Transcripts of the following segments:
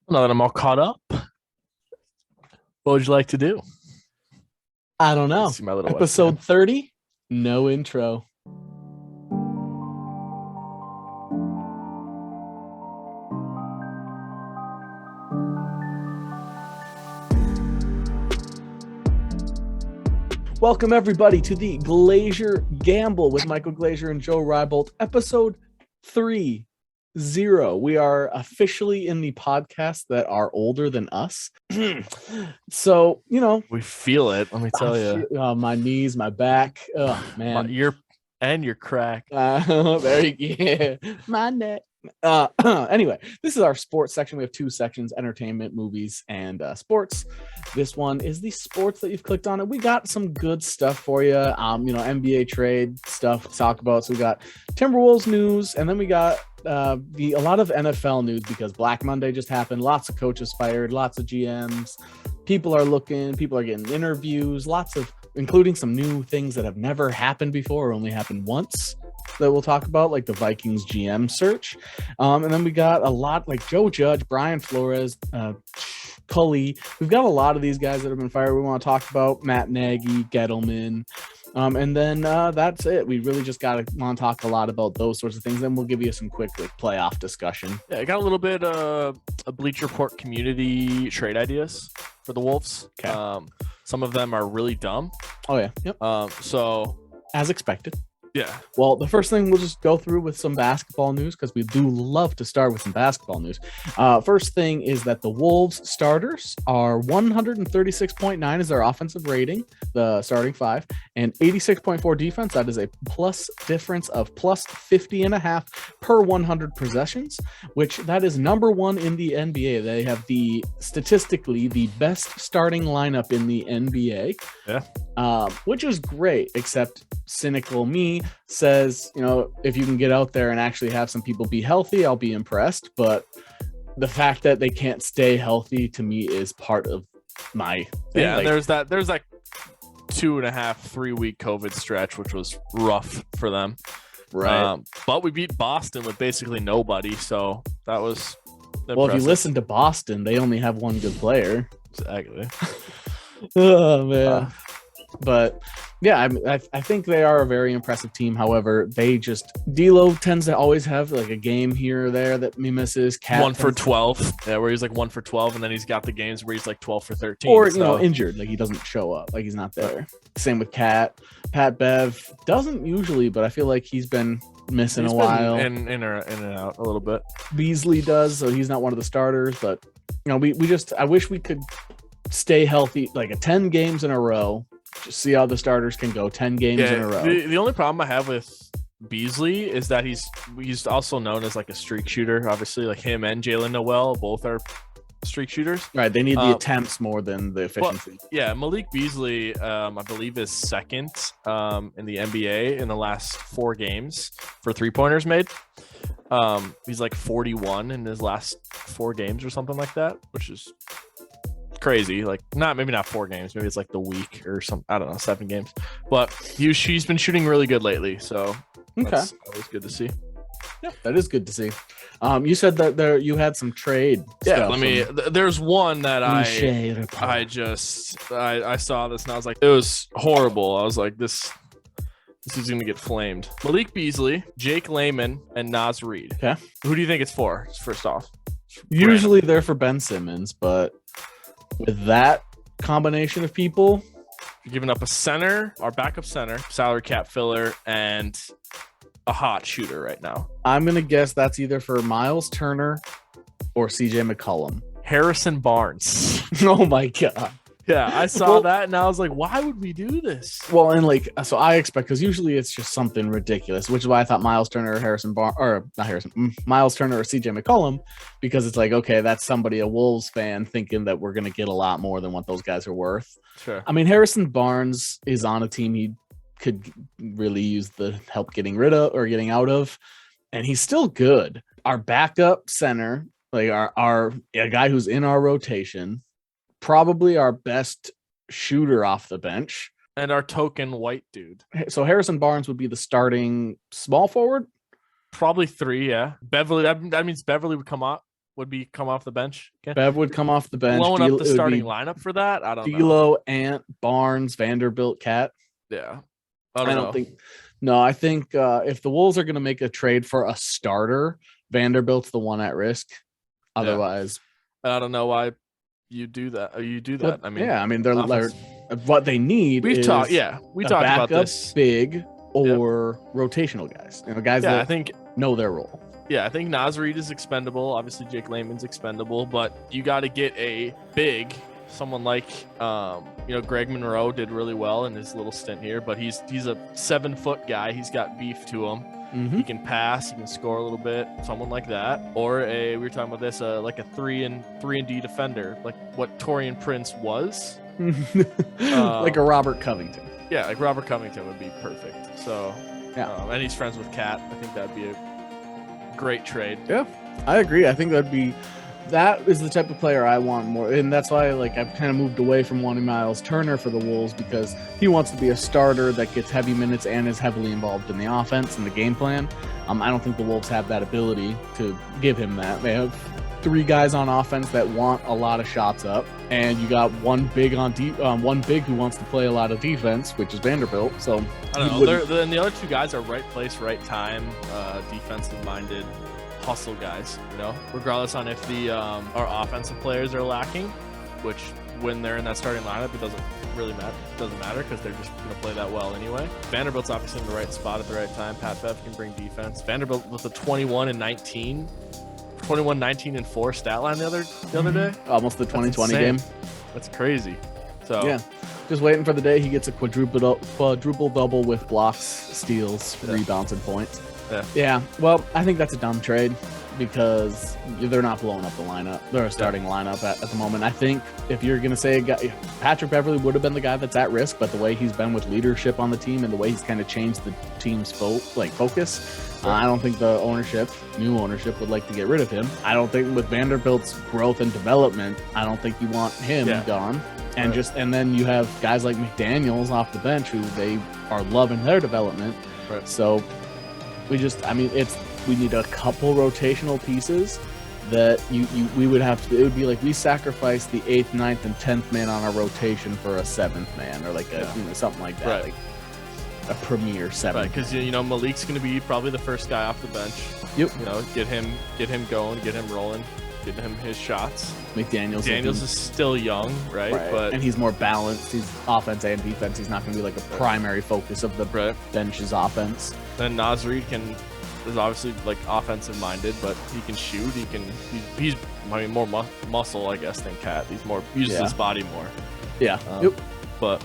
Now that I'm all caught up, what would you like to do? I don't know. See my little Episode webcam. 30, no intro. Welcome, everybody, to the Glazier Gamble with Michael Glazier and Joe Rybolt, episode 30. We are officially in the podcasts that are older than us. So, We feel it. Let me tell you, my knees, my back. Oh, man. your crack. My neck. Anyway, this is our sports section. We have two sections: entertainment, movies, and sports. This one is the sports that you've clicked on, and we got some good stuff for you. NBA trade stuff to talk about. So we got Timberwolves news, and then we got a lot of NFL news because Black Monday just happened. Lots of coaches fired, lots of GMs. People are getting interviews, including some new things that have never happened before or only happened once that we'll talk about, like the Vikings GM search. And then we got a lot like Joe Judge, Brian Flores, Cully. We've got a lot of these guys that have been fired. We want to talk about Matt Nagy, Gettleman. And then that's it. We really just want to talk a lot about those sorts of things. Then we'll give you some quick playoff discussion. Yeah, I got a little bit of a Bleacher Report community trade ideas for the Wolves. Okay. Some of them are really dumb. Oh, yeah. Yep. So as expected. Yeah. Well, the first thing we'll just go through with some basketball news because we do love to start with some basketball news. First thing is that the Wolves starters are 136.9 is their offensive rating, the starting five, and 86.4 defense. That is a plus difference of plus 50.5 per 100 possessions, which that is number one in the NBA. They have statistically the best starting lineup in the NBA. Yeah. Which is great, except cynical me says, if you can get out there and actually have some people be healthy, I'll be impressed. But the fact that they can't stay healthy to me is part of my thing. Yeah, there's that 2.5-3 week COVID stretch, which was rough for them. Right. But we beat Boston with basically nobody, so that was impressive. Well, if you listen to Boston, they only have one good player. Exactly. Oh, man. But yeah, I think they are a very impressive team. However, D'Lo tends to always have like a game here or there that he misses. 1 for 12. Yeah, where he's like 1 for 12, and then he's got the games where he's like 12 for 13. Or, injured, like he doesn't show up, like he's not there. Same with Pat Bev doesn't usually, but I feel like he's been missing a while. In and out a little bit. Beasley does, so he's not one of the starters, but I wish we could stay healthy, like 10 games in a row. Just see how the starters can go 10 games in a row. The only problem I have with Beasley is that he's also known as like a streak shooter. Obviously, like him and Jalen Noel both are streak shooters. Right, they need the attempts more than the efficiency. Well, yeah, Malik Beasley, I believe, is second in the NBA in the last 4 games for 3-pointers made. He's like 41 in his last 4 games or something like that, which is crazy. Like maybe not 4 games, maybe it's like the week or some, I don't know, 7 games, but she's been shooting really good lately, so that's always good to see. Yeah, that is good to see. You said that you had some trade stuff. There's one that I saw this and I was like, it was horrible. I was like, this is gonna get flamed. Malik Beasley, Jake Layman, and Naz Reid. Okay, who do you think it's for? First off, usually they're for Ben Simmons, but with that combination of people, you're giving up a center, our backup center, salary cap filler, and a hot shooter right now. I'm going to guess that's either for Miles Turner or CJ McCollum. Harrison Barnes. Oh, my God. Yeah, I saw that, and I was like, why would we do this? Well, and so I expect, because usually it's just something ridiculous, which is why I thought Miles Turner or Miles Turner or CJ McCollum, because it's like, okay, that's somebody, a Wolves fan, thinking that we're going to get a lot more than what those guys are worth. Sure. I mean, Harrison Barnes is on a team he could really use the help getting rid of or getting out of, and he's still good. Our backup center, like a guy who's in our rotation, probably our best shooter off the bench, and our token white dude. So Harrison Barnes would be the starting small forward. Probably 3, yeah. Beverly, that means Beverly would come would be come off the bench. Okay. Bev would come off the bench. Blowing up the starting lineup for that. I don't know. D'Lo, Ant, Barnes, Vanderbilt, Cat. Yeah. I don't think. No, I think if the Wolves are going to make a trade for a starter, Vanderbilt's the one at risk. Otherwise, I don't know why you do that. You do that. I mean, they're what they need. We talked about this. Big or rotational guys. Guys that I think know their role. Yeah, I think Naz Reid is expendable. Obviously, Jake Layman's expendable, but you got to get a big. Someone like Greg Monroe did really well in his little stint here, but he's a 7-foot guy. He's got beef to him. Mm-hmm. He can pass, he can score a little bit. Someone like that, or we were talking about this, like a 3-and-D defender, like what Taurean Prince was, like a Robert Covington. Yeah, like Robert Covington would be perfect. So, and he's friends with Cat. I think that'd be a great trade. Yeah, I agree. I think that is the type of player I want more, and that's why I've kind of moved away from wanting Miles Turner for the Wolves, because he wants to be a starter that gets heavy minutes and is heavily involved in the offense and the game plan. I don't think the Wolves have that ability to give him that. They have 3 guys on offense that want a lot of shots up, and you got one big who wants to play a lot of defense, which is Vanderbilt. So I don't know. And the other 2 guys are right place, right time, defensive minded. Hustle guys, regardless on if our offensive players are lacking, which when they're in that starting lineup, it doesn't really matter. It doesn't matter because they're just going to play that well anyway. Vanderbilt's obviously in the right spot at the right time. Pat Bev can bring defense. Vanderbilt with a 21-19 and 4 stat line the other day. Almost the 2020 game. That's crazy. So yeah, just waiting for the day he gets a quadruple double with blocks, steals, rebounds, and points. Yeah, well, I think that's a dumb trade because they're not blowing up the lineup. They're a starting lineup at the moment. I think if you're going to say a guy, Patrick Beverley would have been the guy that's at risk, but the way he's been with leadership on the team and the way he's kind of changed the team's focus, I don't think the new ownership would like to get rid of him. I don't think with Vanderbilt's growth and development, I don't think you want him gone. And and then you have guys like McDaniels off the bench who they are loving their development. Right. So we need a couple rotational pieces that we would have to. It would be like we sacrifice the 8th, 9th, and 10th man on our rotation for a 7th man, or something like that, like a premier 7th. Right, because Malik's going to be probably the first guy off the bench. Yep. Get him going, get him rolling, get him his shots. McDaniels is still young, right? And he's more balanced. He's offense and defense. He's not going to be like a primary focus of the bench's offense. Then Naz Reid is obviously offensive minded, but he can shoot. He's more muscle, I guess, than Cat. He's uses his body more. Yeah. But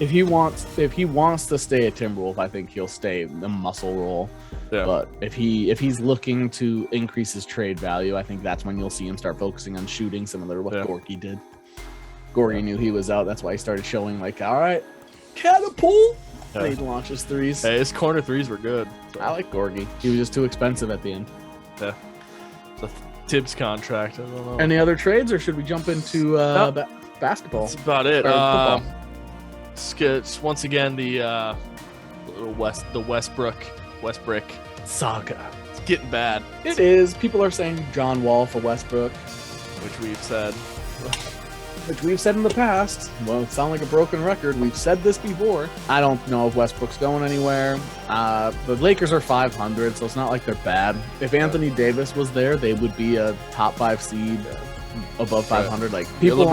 if he wants to stay a Timberwolf, I think he'll stay the muscle role. Yeah. But if he's looking to increase his trade value, I think that's when you'll see him start focusing on shooting, similar to what Gorky did. Gorky knew he was out. That's why he started showing all right, catapult. Yeah. He launches threes. Hey, his corner threes were good. So. I like Gorgie. He was just too expensive at the end. Yeah. The Tibbs contract. I don't know. Any other trades, or should we jump into basketball? That's about it. Once again, the Westbrook saga. It's getting bad. It is. People are saying John Wall for Westbrook, which we've said. In the past. Well, it sounds like a broken record. We've said this before. I don't know if Westbrook's going anywhere. The Lakers are 500, so it's not like they're bad. If Anthony Davis was there, they would be a top 5 seed above 500. People,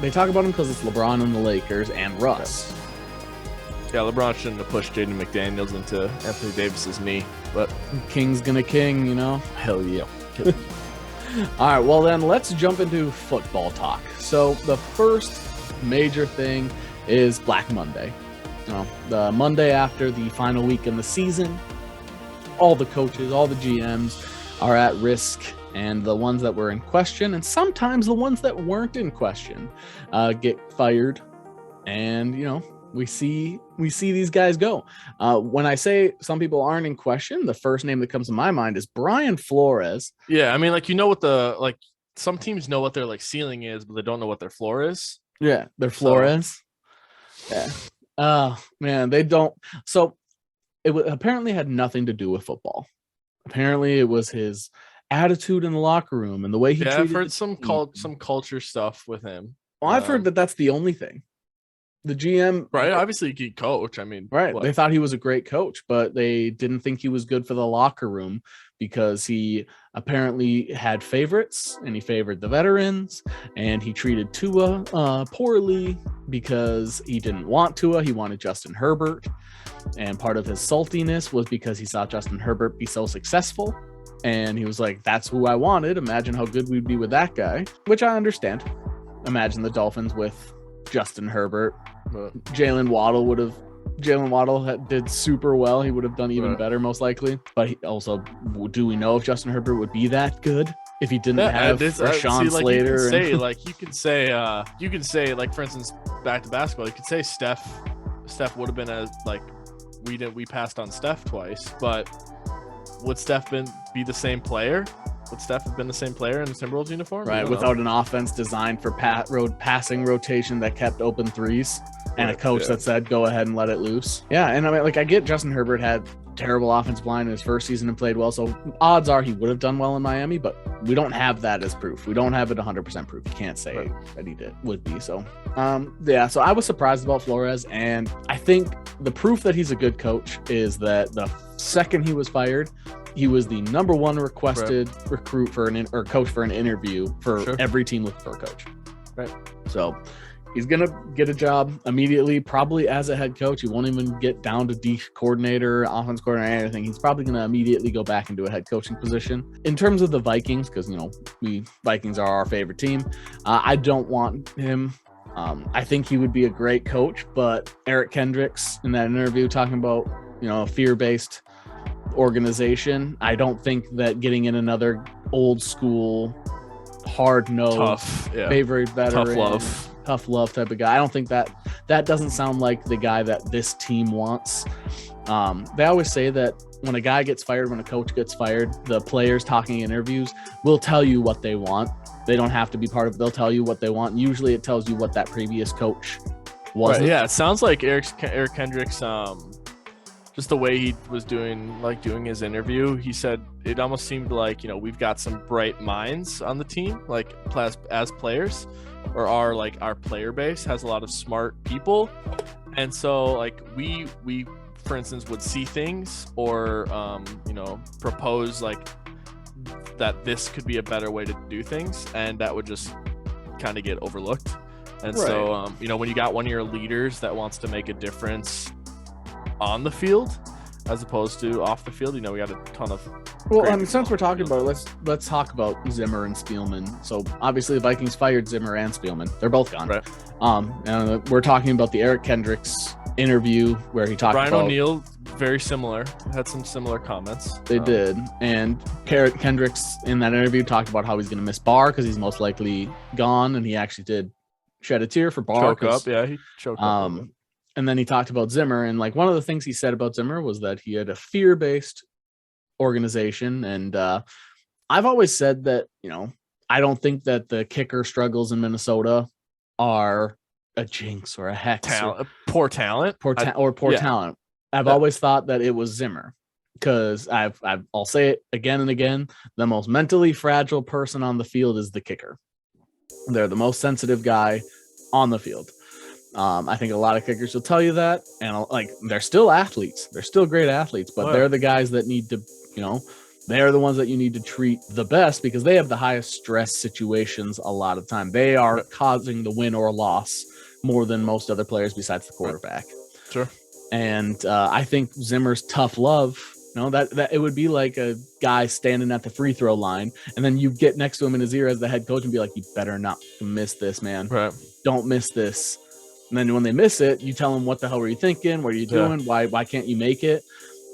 they talk about him because it's LeBron and the Lakers and Russ. Yeah, LeBron shouldn't have pushed Jaden McDaniels into Anthony Davis's knee, but King's gonna king, Hell yeah. All right, well then let's jump into football talk. So the first major thing is Black Monday. The Monday after the final week in the season, all the coaches, all the GMs are at risk, and the ones that were in question, and sometimes the ones that weren't in question, get fired. And we see these guys go. When I say some people aren't in question, the first name that comes to my mind is Brian Flores. Yeah, I mean, what some teams know what their ceiling is, but they don't know what their floor is. Yeah, their Flores. Yeah. Oh man, they don't. So it apparently had nothing to do with football. Apparently, it was his attitude in the locker room and the way he treated I've heard the some culture stuff with him. Well, I've heard that that's the only thing. The GM, right? Obviously, he could coach. I mean, right? They thought he was a great coach, but they didn't think he was good for the locker room because he apparently had favorites and he favored the veterans, and he treated Tua poorly because he didn't want Tua. He wanted Justin Herbert, and part of his saltiness was because he saw Justin Herbert be so successful, and he was like, "That's who I wanted. Imagine how good we'd be with that guy," which I understand. Imagine the Dolphins with Justin Herbert. Jalen Waddle did super well. He would have done even better, most likely. But do we know if Justin Herbert would be that good if he didn't have Rashawn Slater? You can say, like, for instance, back to basketball, you could say Steph would have been we passed on Steph twice, but would Steph be the same player? Would Steph have been the same player in the Timberwolves uniform? Right, without an offense designed for passing rotation that kept open threes and a coach that said, go ahead and let it loose. Yeah, and I mean, like, I get Justin Herbert had terrible offensive line in his first season and played well, so odds are he would have done well in Miami, but we don't have that as proof. We don't have it 100% proof. You can't say that he would be. So, so I was surprised about Flores, and I think the proof that he's a good coach is that the second he was fired, he was the number one requested recruit for coach for an interview for every team looking for a coach. Right. So he's going to get a job immediately, probably as a head coach. He won't even get down to D coordinator, offense coordinator, anything. He's probably going to immediately go back into a head coaching position. In terms of the Vikings, because, Vikings are our favorite team, I don't want him. I think he would be a great coach, but Eric Kendricks in that interview talking about, fear-based organization, I don't think that getting in another old school, hard-nosed, favorite veteran, tough love type of guy, I don't think that doesn't sound like the guy that this team wants. They always say that when a guy gets fired, when a coach gets fired, the players talking in interviews will tell you what they want. They don't have to be part of it. They'll tell you what they want. Usually it tells you what that previous coach was. Right, yeah, it sounds like Eric Kendricks, just the way he was doing his interview, he said it almost seemed like, we've got some bright minds on the team, like as players, or our player base has a lot of smart people. And so like we for instance would see things or propose like that this could be a better way to do things, and that would just kind of get overlooked. And so when you got one of your leaders that wants to make a difference on the field as opposed to off the field, we got a ton of since we're talking about it, let's talk about Zimmer and Spielman. So obviously the Vikings fired Zimmer and Spielman. They're both gone. Right. And we're talking about the Eric Kendricks interview where he talked Brian about O'Neill, very similar, had some similar comments. They did. And Eric Kendricks in that interview talked about how he's going to miss Barr because he's most likely gone, and he actually did shed a tear for Barr. He choked up. And then he talked about Zimmer, and like one of the things he said about Zimmer was that he had a fear-based organization. And I've always said that, I don't think that the kicker struggles in Minnesota are a jinx or a hex. Poor talent. Talent. I've always thought that it was Zimmer, because I'll say it again and again. The most mentally fragile person on the field is the kicker. They're the most sensitive guy on the field. I think a lot of kickers will tell you that, and they're still athletes. They're still great athletes, but they're the guys that need to, they're the ones that you need to treat the best because they have the highest stress situations a lot of time. They are causing the win or loss more than most other players besides the quarterback. Sure. And I think Zimmer's tough love, that it would be like a guy standing at the free throw line, and then you get next to him in his ear as the head coach and be like, you better not miss this, man. Right. Don't miss this. And then when they miss it, you tell them, what the hell were you thinking? What are you doing? Why can't you make it?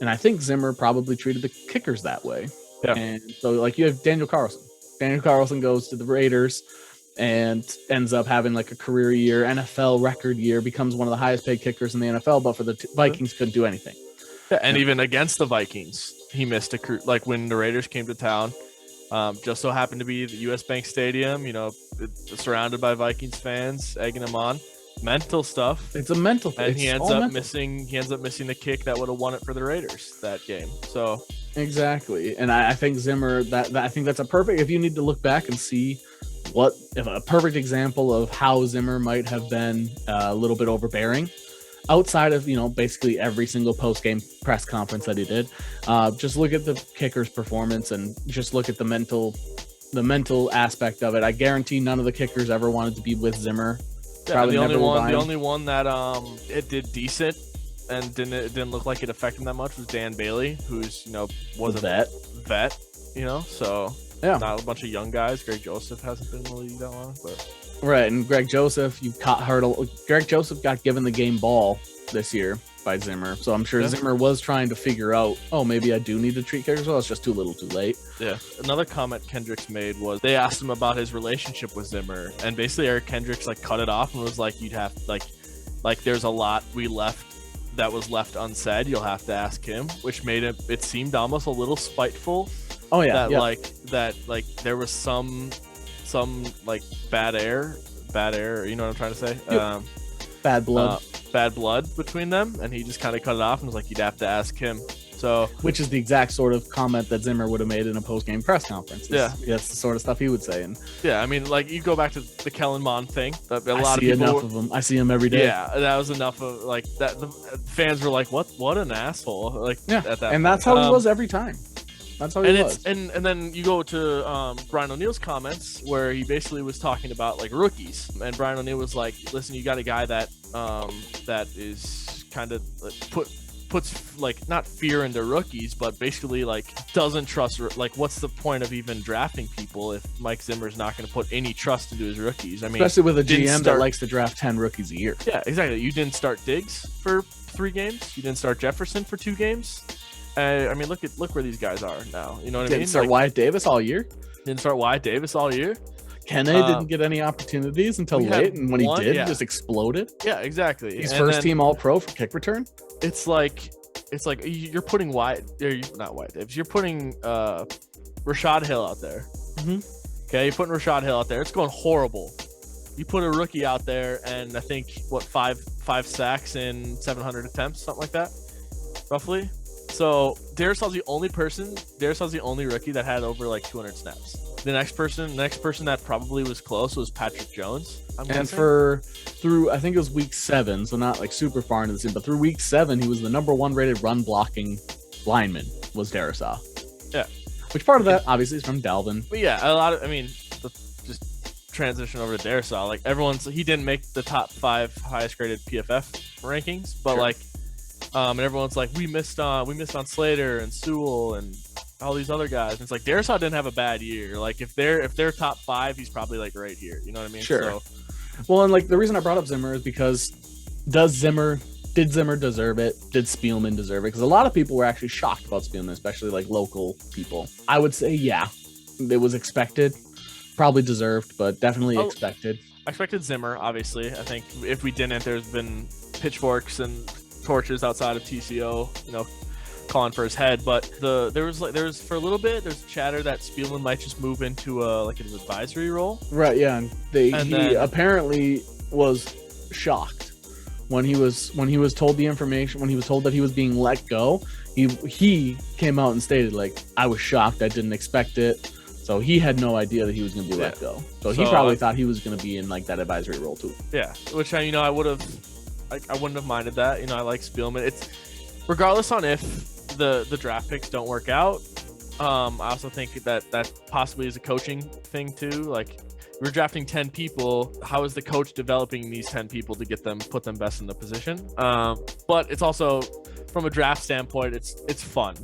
And I think Zimmer probably treated the kickers that way. Yeah. And so you have Daniel Carlson. Daniel Carlson goes to the Raiders and ends up having like a career year, NFL record year, becomes one of the highest paid kickers in the NFL, but for the Vikings couldn't do anything. Yeah, and even against the Vikings, he missed when the Raiders came to town. Just so happened to be the US Bank Stadium, surrounded by Vikings fans, egging him on. Mental stuff. It's a mental thing. And he ends up missing the kick that would have won it for the Raiders that game. So Exactly. And I think Zimmer, that I think that's a perfect, if you need to look back and see if a perfect example of how Zimmer might have been a little bit overbearing outside of, basically every single post-game press conference that he did. Just look at the kicker's performance and just look at the mental aspect of it. I guarantee none of the kickers ever wanted to be with Zimmer. Yeah, the only one that it did decent and it didn't look like it affected him that much was Dan Bailey, who's was a vet, so yeah, not a bunch of young guys. Greg Joseph hasn't been in the league that long, but right. And Greg Joseph, Greg Joseph got given the game ball this year by Zimmer, so I'm sure Zimmer was trying to figure out, maybe I do need to treat kickers well. It's just too little, too late. Yeah. Another comment Kendricks made was they asked him about his relationship with Zimmer, and basically Eric Kendricks cut it off and was like, you'd have like there's a lot that was left unsaid. You'll have to ask him, which made it seemed almost a little spiteful. Oh yeah, that there was some bad air. You know what I'm trying to say? Yep. Bad blood between them, and he just kind of cut it off and was like, you'd have to ask him. So, which is the exact sort of comment that Zimmer would have made in a post-game press conference. That's the sort of stuff he would say. And yeah, I mean, you go back to the Kellen Mond thing. I see enough of them. I see him every day. Yeah, that was enough of that. The fans were like, "What an asshole!" At that and that's how he was every time. That's how he was. And then you go to Brian O'Neill's comments where he basically was talking about rookies, and Brian O'Neill was like, "Listen, you got a guy that is kind of puts not fear into rookies, but basically doesn't trust. What's the point of even drafting people if Mike Zimmer's not going to put any trust into his rookies? I mean, especially with a GM that likes to draft 10 rookies a year. Yeah, exactly. You didn't start Diggs for 3 games. You didn't start Jefferson for 2 games. I mean, look where these guys are now. You know what I mean? Didn't start Wyatt Davis all year. Kenne didn't get any opportunities until late, and when he did, just exploded. Yeah, exactly. He's first team All-Pro for kick return. It's like you're putting not Wyatt Davis. You're putting Rashad Hill out there. Mm-hmm. Okay, you're putting Rashad Hill out there. It's going horrible. You put a rookie out there, and I think 5 sacks in 700 attempts, something like that, roughly. So Darrisaw's the only rookie that had over 200 snaps. The next person that probably was close was Patrick Jones. I think it was week 7, so not super far into the season, but through week 7, he was the number 1 rated run blocking lineman was Darrisaw. Yeah. Which part of that obviously is from Dalvin. But yeah, just transition over to Darrisaw. He didn't make the top 5 highest graded PFF rankings, but and everyone's like, we missed on Slater and Sewell and all these other guys. And it's Darrisaw didn't have a bad year. If they're top 5, he's probably right here. You know what I mean? Sure. So, well, and the reason I brought up Zimmer is because did Zimmer deserve it? Did Spielman deserve it? Because a lot of people were actually shocked about Spielman, especially local people. I would say, yeah, it was expected, probably deserved, but definitely expected. I expected Zimmer, obviously. I think if we didn't, there's been pitchforks and torches outside of TCO, calling for his head. But there was for a little bit, there's chatter that Spielman might just move into an advisory role. Right. Yeah. And he apparently was shocked when he was told the information, when he was told that he was being let go. He came out and stated I was shocked. I didn't expect it. So he had no idea that he was going to be let go. So he probably thought he was going to be in that advisory role too. Yeah. Which I wouldn't have minded that. I like Spielman. It's regardless on if the draft picks don't work out. I also think that possibly is a coaching thing too. We're drafting 10 people. How is the coach developing these 10 people to put them best in the position? But it's also from a draft standpoint, it's fun.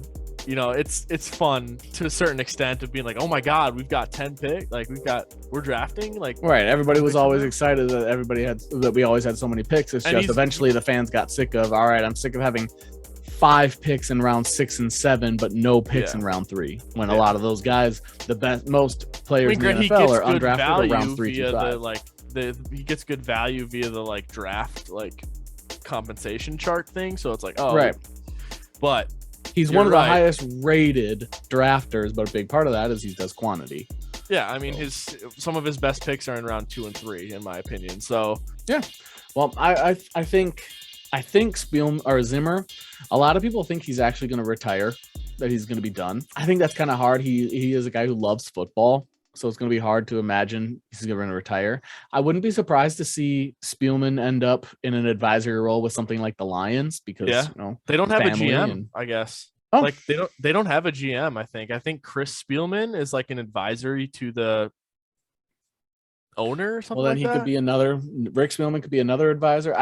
It's fun to a certain extent of being oh my God, we've got 10 picks. We're drafting. Right. Everybody was always excited that we always had so many picks. It's just eventually the fans got sick of, all right, I'm sick of having 5 picks in round 6 and 7 but no picks in round 3, when a lot of those guys, most players in the NFL are undrafted around 3 to 5. He gets good value via the draft compensation chart thing, so it's right. But he's one of the highest rated drafters, but a big part of that is he does quantity. Yeah, I mean some of his best picks are in round 2 and 3 in my opinion. So yeah. Well, I think Spielman or Zimmer, a lot of people think he's actually going to retire that he's going to be done. I think that's kind of hard. He is a guy who loves football, so it's going to be hard to imagine he's going to retire. I wouldn't be surprised to see Spielman end up in an advisory role with something like the Lions because they don't have a family GM, I guess. Oh. Like they don't have a GM. I think Chris Spielman is like an advisory to the owner or something. Well, then like he could be another. Rick Spielman could be another advisor.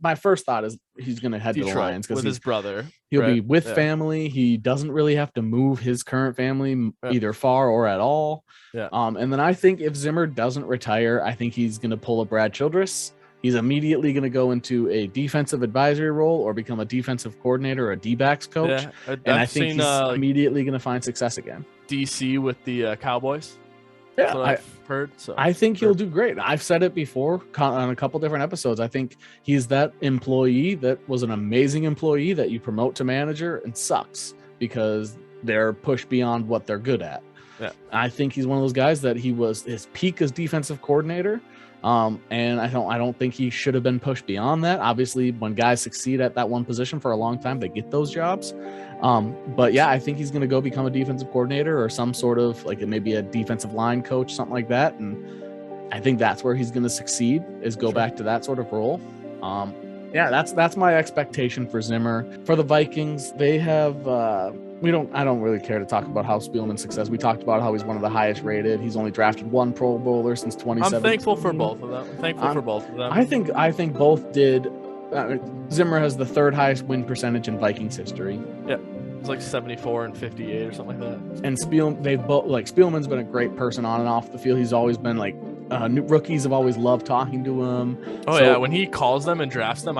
My first thought is he's going to head to the Lions with his brother. He'll be with family. He doesn't really have to move his current family either far or at all. Yeah. And then I think if Zimmer doesn't retire, I think he's going to pull a Brad Childress. He's immediately going to go into a defensive advisory role or become a defensive coordinator or a D-backs coach. Yeah, and I think he's immediately going to find success again. DC with the Cowboys. Yeah, I've heard. So I think he'll do great. I've said it before on a couple different episodes. I think he's that employee that was an amazing employee that you promote to manager and sucks because they're pushed beyond what they're good at. Yeah, I think he's one of those guys that he was his peak as defensive coordinator. And I don't think he should have been pushed beyond that. Obviously, when guys succeed at that one position for a long time, they get those jobs. But yeah, I think he's going to go become a defensive coordinator or some sort of maybe a defensive line coach, something like that. And I think that's where he's going to succeed is go back to that sort of role. Yeah, that's my expectation for Zimmer. For the Vikings, they have I don't really care to talk about how Spielman's success. We talked about how he's one of the highest rated. He's only drafted one Pro Bowler since 2017. I'm thankful for both of them. I think both did. Zimmer has the third highest win percentage in Vikings history. Yeah, it's like 74 and 58 or something like that. And Spielman's been a great person on and off the field. He's always been new rookies have always loved talking to him. Yeah, when he calls them and drafts them,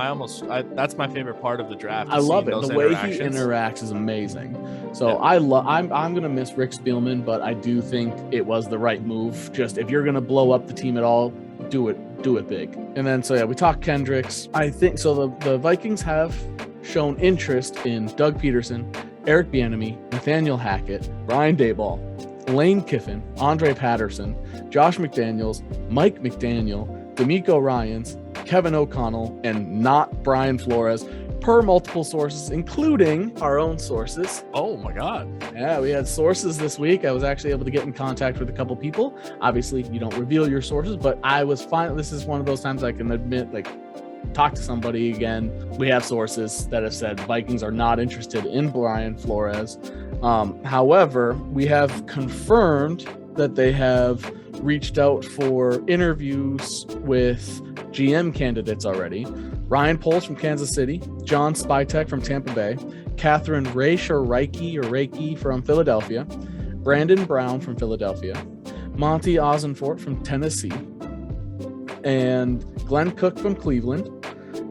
that's my favorite part of the draft. I love it. The way he interacts is amazing. So I'm gonna miss Rick Spielman, but I do think it was the right move. Just if you're gonna blow up the team at all, do it big. And then we talked Kendricks. I think so. The Vikings have shown interest in Doug Pederson, Eric Bieniemy, Nathaniel Hackett, Brian Daboll, Lane Kiffin, Andre Patterson, Josh McDaniels, Mike McDaniel, DeMeco Ryans, Kevin O'Connell, and not Brian Flores, per multiple sources, including our own sources. Oh my God. Yeah, we had sources this week. I was actually able to get in contact with a couple people. Obviously, you don't reveal your sources, but I was fine. This is one of those times I can admit, talk to somebody again. We have sources that have said Vikings are not interested in Brian Flores. However, we have confirmed that they have reached out for interviews with GM candidates already. Ryan Poles from Kansas City, John Spytek from Tampa Bay, Catherine Raiche from Philadelphia, Brandon Brown from Philadelphia, Monti Ossenfort from Tennessee, and Glenn Cook from Cleveland,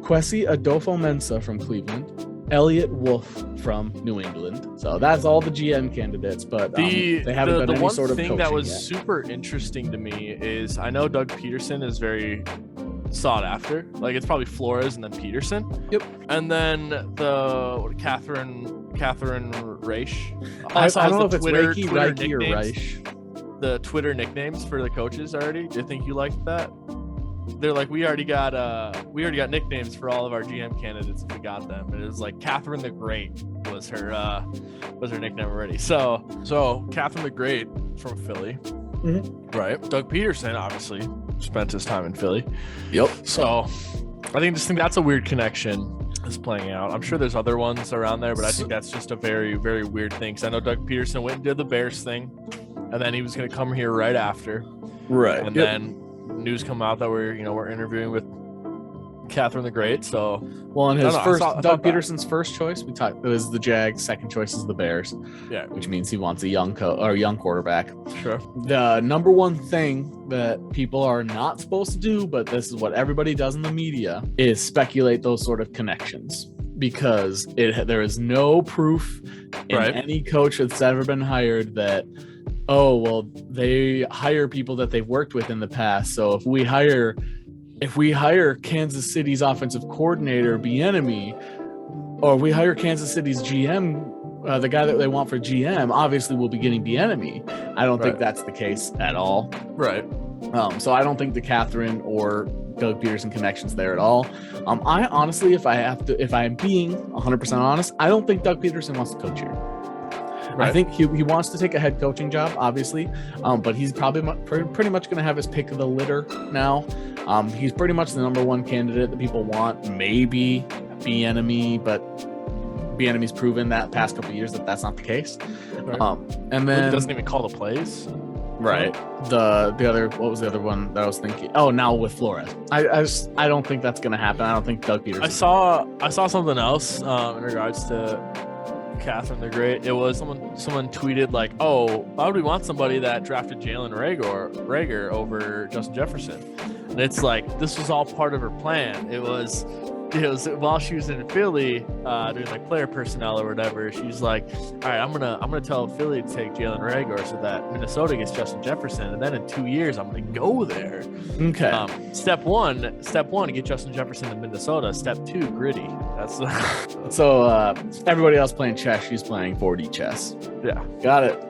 Kwesi Adofo-Mensah from Cleveland, Elliot Wolf from New England. So that's all the GM candidates, but they haven't done any sort of coaching thing that was yet. super interesting to me is I know Doug Pederson is very sought after. It's probably Flores and then Pederson. Yep. And then the Catherine Raiche. I don't know if it's Twitter Raiche or Raiche. The Twitter nicknames for the coaches already. Do you think you like that? They're like, we already got nicknames for all of our GM candidates if we got them. And it was like Catherine the Great was her nickname already. So Catherine the Great from Philly, right? Doug Pederson obviously spent his time in Philly. Yep. So I think that's a weird connection is playing out. I'm sure there's other ones around there, but I think that's just a very, very weird thing. Because I know Doug Pederson went and did the Bears thing, and then he was going to come here right after. Right. And then news come out that we're interviewing with Catherine the Great. So and his Doug Peterson's first choice it was the Jags, second choice is the Bears. Yeah, which means he wants a young quarterback. Sure. The number one thing that people are not supposed to do, but this is what everybody does in the media, is speculate those sort of connections, because there is no proof in any coach that's ever been hired that they hire people that they've worked with in the past. So if we hire Kansas City's offensive coordinator, Bieniemy, or we hire Kansas City's GM, the guy that they want for GM, obviously we'll be getting Bieniemy. I don't think that's the case at all. Right. So I don't think the Catherine or Doug Pederson connection's there at all. I honestly, if I'm being 100% honest, I don't think Doug Pederson wants to coach here. I think he wants to take a head coaching job, obviously, but he's probably pretty much going to have his pick of the litter now. He's pretty much the number one candidate that people want. Maybe Bieniemy, but Bieniemy's proven that past couple of years that that's not the case. Right. And then he doesn't even call the plays. Right. The other, what was the other one that I was thinking? Oh, now with Flores. I don't think that's going to happen. I don't think Doug Pederson. I saw something else in regards to Catherine the Great. It was someone tweeted like, "Oh, why would we want somebody that drafted Jalen Reagor over Justin Jefferson?" And it's like this was all part of her plan. It was while she was in Philly doing like player personnel or whatever. She's like, "All right, I'm gonna tell Philly to take Jalen Reagor so that Minnesota gets Justin Jefferson, and then in 2 years I'm gonna go there." Okay. Step one to get Justin Jefferson to Minnesota. Step 2, gritty. That's so everybody else playing chess, she's playing 4D chess. Yeah, got it.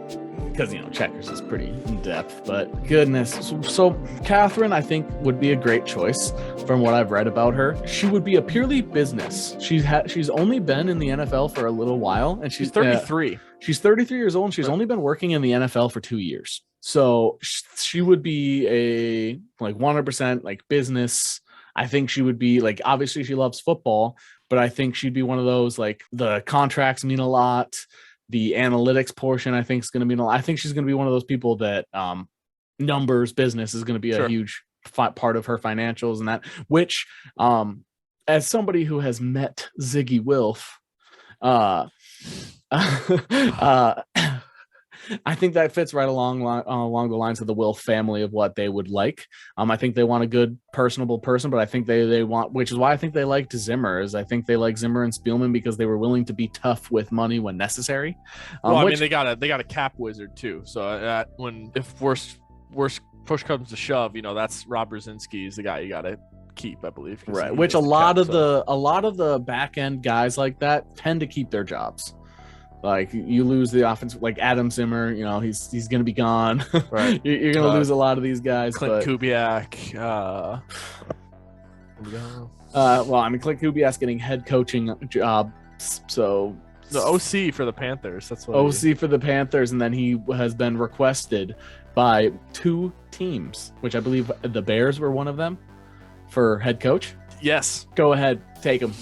Because checkers is pretty in depth, but goodness. So Catherine, I think, would be a great choice from what I've read about her. She would be a purely business. She's only been in the NFL for a little while, and she's 33. She's 33 years old, and she's only been working in the NFL for 2 years. So she would be a 100% like business. I think she would be like, obviously she loves football, but I think she'd be one of those, like, the contracts mean a lot. The analytics portion, I think, is going to be. I think she's going to be one of those people that numbers business is going to be a huge part of her financials, and that. Which, as somebody who has met Ziggy Wilf, I think that fits right along the lines of the Wilf family of what they would like. I think they want a good, personable person, but I think they want, which is why I think they liked Zimmer. Is I think they like Zimmer and Spielman because they were willing to be tough with money when necessary. Well, I mean, they got a cap wizard too. So if worst push comes to shove, that's Rob Brzezinski is the guy you got to keep, I believe. Right. Which a lot of the back end guys like that tend to keep their jobs. Like, you lose the offense, like Adam Zimmer, he's going to be gone. Right. You're going to lose a lot of these guys. Clint Kubiak. Clint Kubiak's getting head coaching job. So the OC for the Panthers. That's what OC for the Panthers, and then he has been requested by 2 teams, which I believe the Bears were one of them, for head coach. Yes. Go ahead, take him.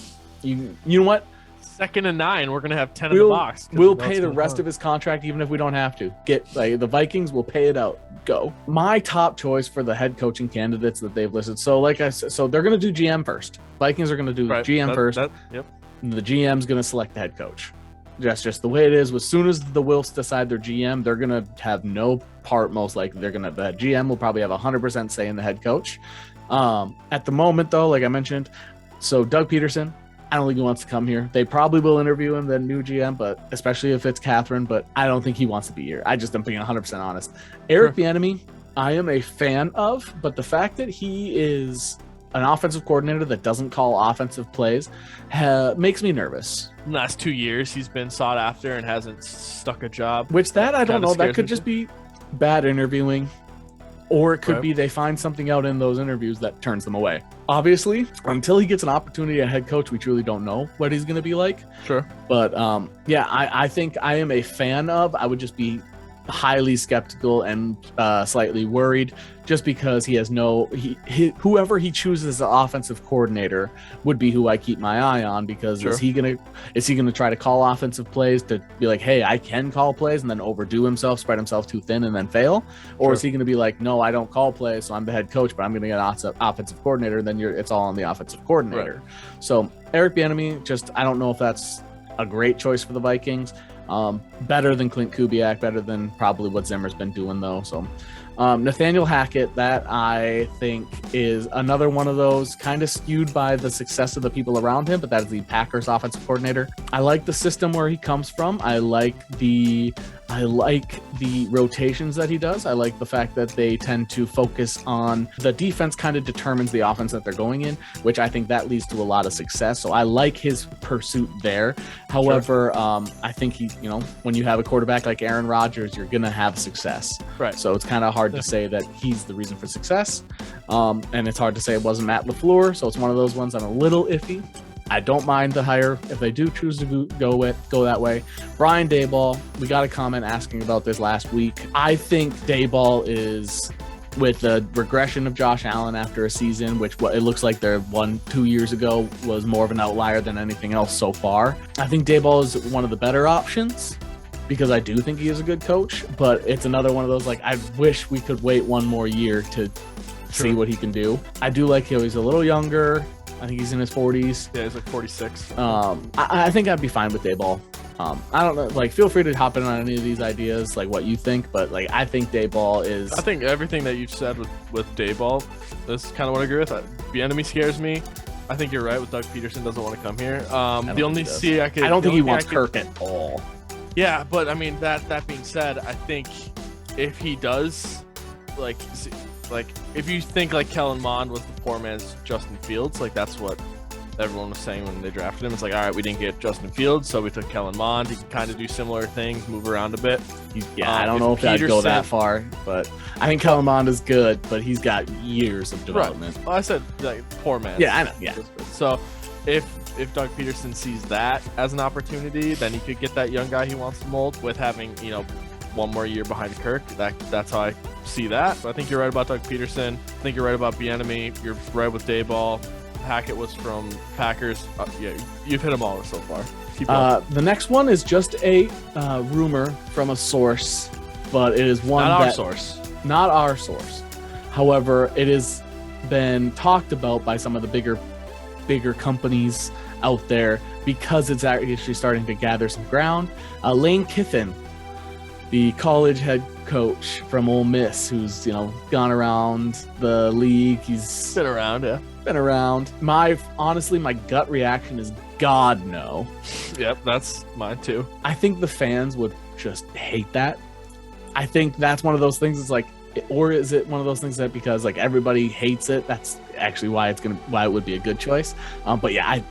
You know what? 2nd and 9, we're gonna have 10 in the box. We'll pay the rest of his contract even if we don't have to. The Vikings will pay it out. Go. My top choice for the head coaching candidates that they've listed. So like I said, so they're gonna do GM first. Vikings are gonna do GM first. Yep. The GM's gonna select the head coach. That's just the way it is. As soon as the Wilfs decide their GM, they're gonna have no part. Most likely, the GM will probably have 100% say in the head coach. At the moment, though, like I mentioned, so Doug Pederson, I don't think he wants to come here. They probably will interview him, the new GM, but especially if it's Catherine, but I don't think he wants to be here. I just am being 100% honest. Eric Bieniemy, I am a fan of, but the fact that he is an offensive coordinator that doesn't call offensive plays makes me nervous. Last 2 years, he's been sought after and hasn't stuck a job. Which I don't know. That could just be bad interviewing. Or it could be they find something out in those interviews that turns them away. Obviously, until he gets an opportunity at head coach, we truly don't know what he's going to be like. Sure. But I think I am a fan of. I would just be highly skeptical and slightly worried just because he has whoever he chooses as an offensive coordinator would be who I keep my eye on, because is he gonna try to call offensive plays to be like, hey, I can call plays, and then overdo himself, spread himself too thin, and then fail? Or is he gonna be like, no, I don't call plays, so I'm the head coach, but I'm gonna get an offensive coordinator, and then it's all on the offensive coordinator. Right. So Eric Bieniemy, I don't know if that's a great choice for the Vikings. Better than Clint Kubiak, better than probably what Zimmer's been doing, though. So Nathaniel Hackett, that I think is another one of those kind of skewed by the success of the people around him, but that is the Packers offensive coordinator. I like the system where he comes from. I like the rotations that he does. I like the fact that they tend to focus on the defense kind of determines the offense that they're going in, which I think that leads to a lot of success. So I like his pursuit there. However, I think when you have a quarterback like Aaron Rodgers, you're going to have success. Right. So it's kind of hard to say that he's the reason for success. And it's hard to say it wasn't Matt LaFleur. So it's one of those ones I'm a little iffy. I don't mind the hire if they do choose to go that way. Brian Daboll, we got a comment asking about this last week. I think Daboll is, with the regression of Josh Allen after a season, which it looks like their 1-2 years ago was more of an outlier than anything else so far. I think Daboll is one of the better options because I do think he is a good coach, but it's another one of those, like, I wish we could wait one more year to see what he can do. I do like him. He's a little younger. I think he's in his 40s. Yeah, he's like 46. I think I'd be fine with Daboll. I don't know. Like, feel free to hop in on any of these ideas, like what you think. But like, I think Daboll is. I think everything that you've said with Daboll, this is kind of what I agree with. Bieniemy scares me. I think you're right with Doug Pederson doesn't want to come here. The only I don't think he wants Kirk at all. Yeah, but I mean that being said, I think if he does, like if you think like Kellen Mond was the poor man's Justin Fields, like that's what everyone was saying when they drafted him. It's like, all right, we didn't get Justin Fields, so we took Kellen Mond. He can kind of do similar things, move around a bit. I don't know if I'd go that far, but I think Kellen Mond is good, but he's got years of development. Right. Well, I said like poor man. Yeah, I know. Yeah. So if Doug Pederson sees that as an opportunity, then he could get that young guy he wants to mold with having, one more year behind Kirk. That's how I see that. But I think you're right about Doug Pederson. I think you're right about Bieniemy. You're right with Daboll. Hackett was from Packers. Yeah, you've hit them all so far. The next one is just a rumor from a source, but it is one not our source. However, it has been talked about by some of the bigger companies out there because it's actually starting to gather some ground. Lane Kiffin, the college head coach from Ole Miss, who's gone around the league. He's been around, yeah. Been around. My gut reaction is God no. Yep, that's mine too. I think the fans would just hate that. I think that's one of those things. It's like, or is it one of those things that because like everybody hates it, that's actually why it would be a good choice. But yeah,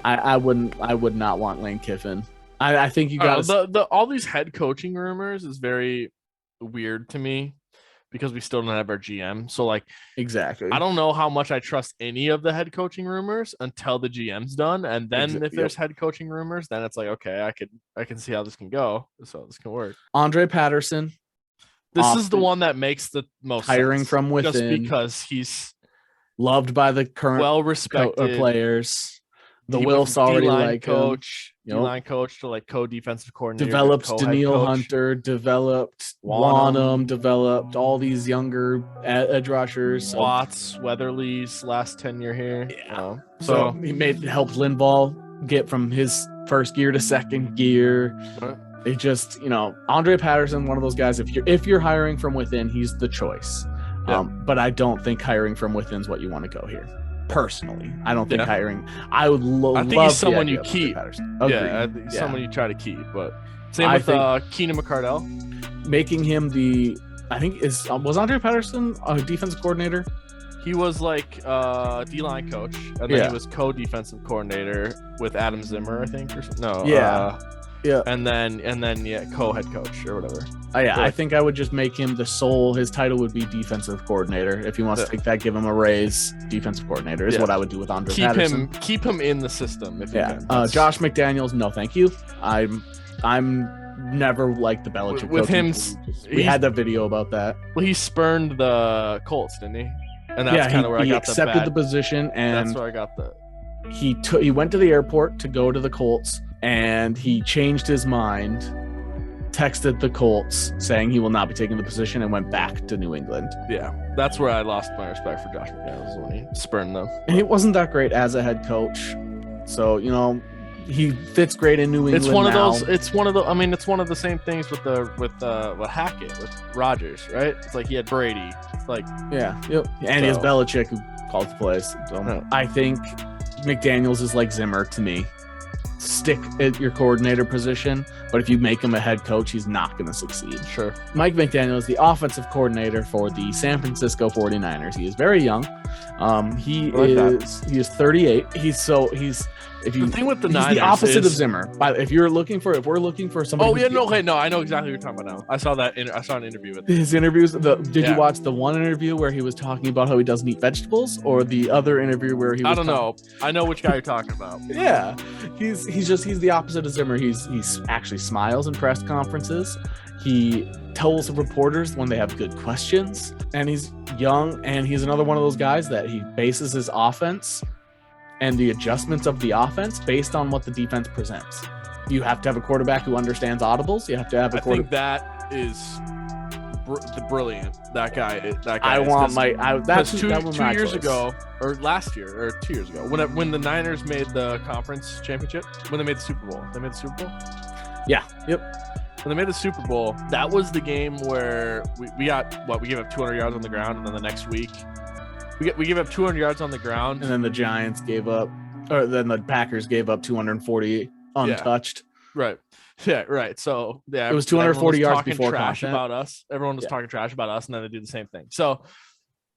I would not want Lane Kiffin. I think you got all these head coaching rumors is very weird to me because we still don't have our GM. So like, exactly, I don't know how much I trust any of the head coaching rumors until the GM's done, and then if there's head coaching rumors, then it's like, okay, I can see how this can go, so this can work. Andre Patterson. This is the one that makes the most hiring sense, from within, just because he's loved by the current well-respected players. The Wilf's already like coach, D-line coach to like co-defensive coordinator. Developed Daniil Hunter, developed Wanham, developed all these younger edge rushers. Watts, Weatherly's last tenure here. Yeah. So he helped Linval get from his first gear to second gear. It just, Andre Patterson, one of those guys. If you're hiring from within, he's the choice. Yeah. But I don't think hiring from within is what you want to go here. Personally, I don't think hiring. I would I think he's someone you keep. Yeah, someone you try to keep. But same with Keenan McCardell, making him was Andre Patterson a defensive coordinator? He was like D-line coach, and then he was co-defensive coordinator with Adam Zimmer, I think, or something. No, yeah, and then co-head coach or whatever. I think I would just make him his title would be defensive coordinator. If he wants to take that, give him a raise. Defensive coordinator is what I would do with Andre Patterson. Keep him in the system. If Josh McDaniels, no, thank you. I'm never liked the Belichick with him. We had that video about that. Well, he spurned the Colts, didn't he? And that's kind of where I got accepted the position, and that's where I got the. He went to the airport to go to the Colts, and he changed his mind, texted the Colts saying he will not be taking the position, and went back to New England. Yeah, that's where I lost my respect for Josh McDaniels, when he spurned them. And he wasn't that great as a head coach, so he fits great in New England. It's one of those. It's one of the. I mean, it's one of the same things with Hackett with Rodgers, right? It's like he had Brady, and he has Belichick who calls the plays. So I think McDaniels is like Zimmer to me. Stick at your coordinator position, but if you make him a head coach, he's not going to succeed. Sure. Mike McDaniel is the offensive coordinator for the San Francisco 49ers. He is very young. He is 38. The thing with the he's Niners the opposite is, of Zimmer. But if we're looking for somebody, I know exactly what you're talking about now. I saw an interview with his interviews. Did you watch the one interview where he was talking about how he doesn't eat vegetables, or the other interview where he was? I don't know. I know which guy you're talking about. Yeah, he's the opposite of Zimmer. He's actually smiles in press conferences. He tells reporters when they have good questions, and he's young, and he's another one of those guys that he bases his offense and the adjustments of the offense based on what the defense presents. You have to have a quarterback who understands audibles. You have to have a quarterback. I think that is brilliant. That guy. I want that's two years ago, or last year, or 2 years ago, when the Niners made the conference championship, when they made the Super Bowl. They made the Super Bowl? Yeah. Yep. When they made the Super Bowl, that was the game where we got we gave up 200 yards on the ground, and then the next week we gave up 200 yards on the ground, and then the Giants gave up, or then the Packers gave up 240 untouched. Yeah. Right. Yeah. Right. So yeah, it was 240 yards before trash content. About us. Everyone was talking trash about us, and then they do the same thing. So,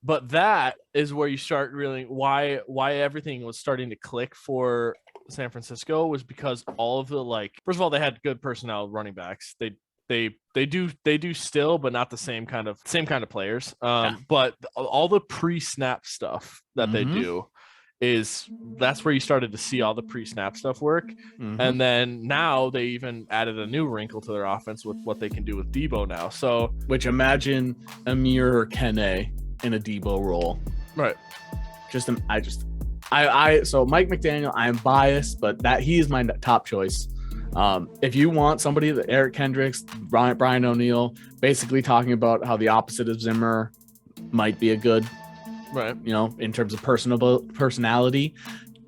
but that is where you start really why everything was starting to click for San Francisco was because all of the first of all, they had good personnel running backs. They do still, but not the same kind of players. But all the pre-snap stuff that they do that's where you started to see all the pre-snap stuff work. And then now they even added a new wrinkle to their offense with what they can do with Debo now. So, which imagine Amir or Kene in a Debo role, right? So Mike McDaniel, I'm biased, but he is my top choice. If you want somebody that Eric Kendricks, Brian O'Neill, basically talking about how the opposite of Zimmer might be a good, right? In terms of personality,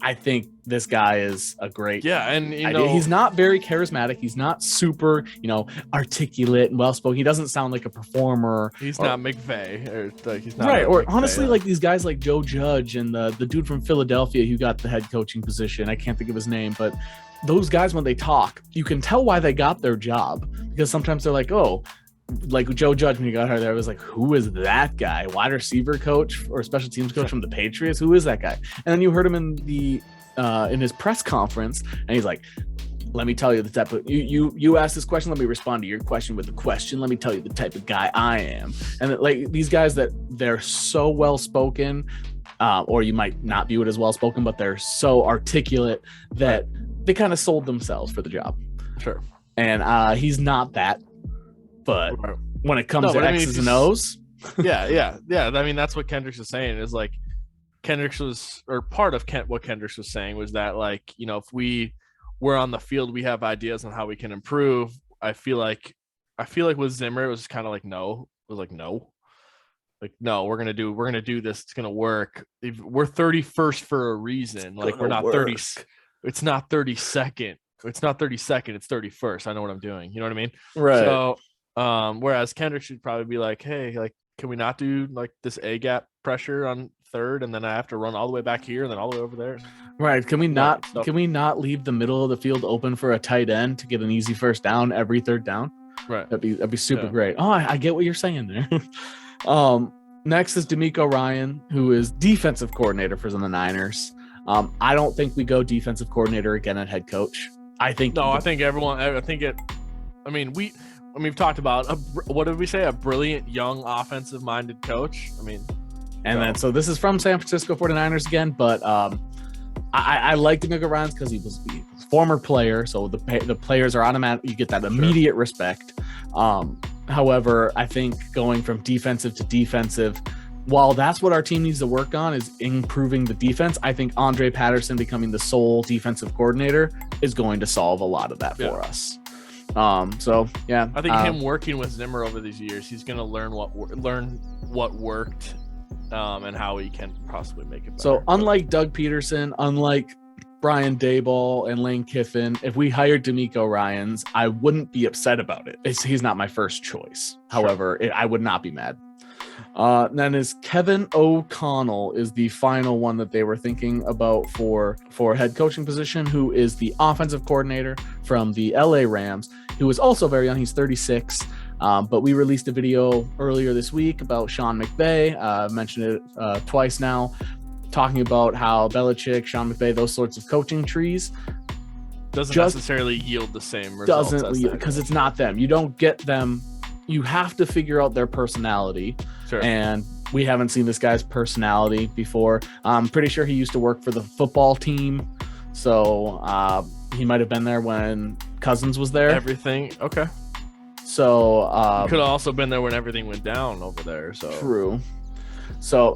I think this guy is a great. Yeah, and he's not very charismatic. He's not super, articulate and well spoken. He doesn't sound like a performer. He's not McVay, or he's not right. Or McVay, honestly, like these guys like Joe Judge and the dude from Philadelphia who got the head coaching position. I can't think of his name, but those guys, when they talk, you can tell why they got their job, because sometimes they're like, oh, like Joe Judge, when he got hired there, I was like, who is that guy? Wide receiver coach or special teams coach from the Patriots? Who is that guy? And then you heard him in his press conference, and he's like, let me tell you the type of you asked this question, let me respond to your question with a question. Let me tell you the type of guy I am. And these guys, that they're so well spoken, or you might not view it as well spoken, but they're so articulate that they kind of sold themselves for the job. Sure. And he's not that. But when it comes to X's and O's, yeah. I mean, that's what Kendricks is saying. Is like Kendricks was, or part of what Kendricks was saying was that, if we're on the field, we have ideas on how we can improve. I feel like with Zimmer, it was kind of like no. It was like no. No, we're gonna do this. It's gonna work. We're 31st for a reason. We're not 30. It's not 32nd. It's not 32nd. It's 31st. I know what I'm doing. You know what I mean? Right. So. Whereas Kendrick should probably be like, hey, can we not do this A gap pressure on third, and then I have to run all the way back here and then all the way over there? Right. Can we not leave the middle of the field open for a tight end to get an easy first down every third down? Right. That'd be super great. Oh, I get what you're saying there. Next is DeMeco Ryan, who is defensive coordinator for the Niners. I don't think we go defensive coordinator again at head coach. We've talked about what did we say? A brilliant young offensive minded coach. Then this is from San Francisco 49ers again, but I like DeMeco Ryan because he was a former player, so the players are automatic. You get that immediate respect. However, I think going from defensive to defensive, while that's what our team needs to work on is improving the defense, I think Andre Patterson becoming the sole defensive coordinator is going to solve a lot of that for us. I think him working with Zimmer over these years, he's going to learn what worked, and how he can possibly make it better. So unlike Doug Pederson, unlike Brian Daboll and Lane Kiffin, if we hired DeMeco Ryans, I wouldn't be upset about it. He's not my first choice. However, I would not be mad. Then is Kevin O'Connell is the final one that they were thinking about for head coaching position, who is the offensive coordinator from the LA Rams, who is also very young. He's 36. But we released a video earlier this week about Sean McVay. Mentioned it twice now, talking about how Belichick, Sean McVay, those sorts of coaching trees doesn't necessarily yield the same results. Doesn't, because it's not them. You don't get them. You have to figure out their personality. Sure. And we haven't seen this guy's personality before. I'm pretty sure he used to work for the football team. So he might have been there when Cousins was there. Everything. Okay. So could have also been there when everything went down over there. So true. So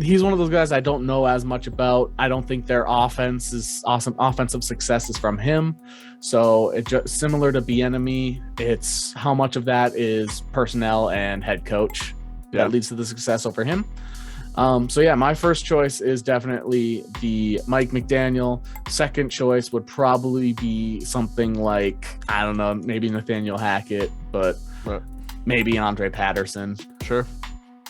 he's one of those guys I don't know as much about. I don't think their offense is awesome. Offensive success is from him. So it's just similar to Bieniemy. It's how much of that is personnel and head coach that leads to the success over him. So yeah, my first choice is definitely the Mike McDaniel. Second choice would probably be something like, I don't know, maybe Nathaniel Hackett, but maybe Andre Patterson. Sure.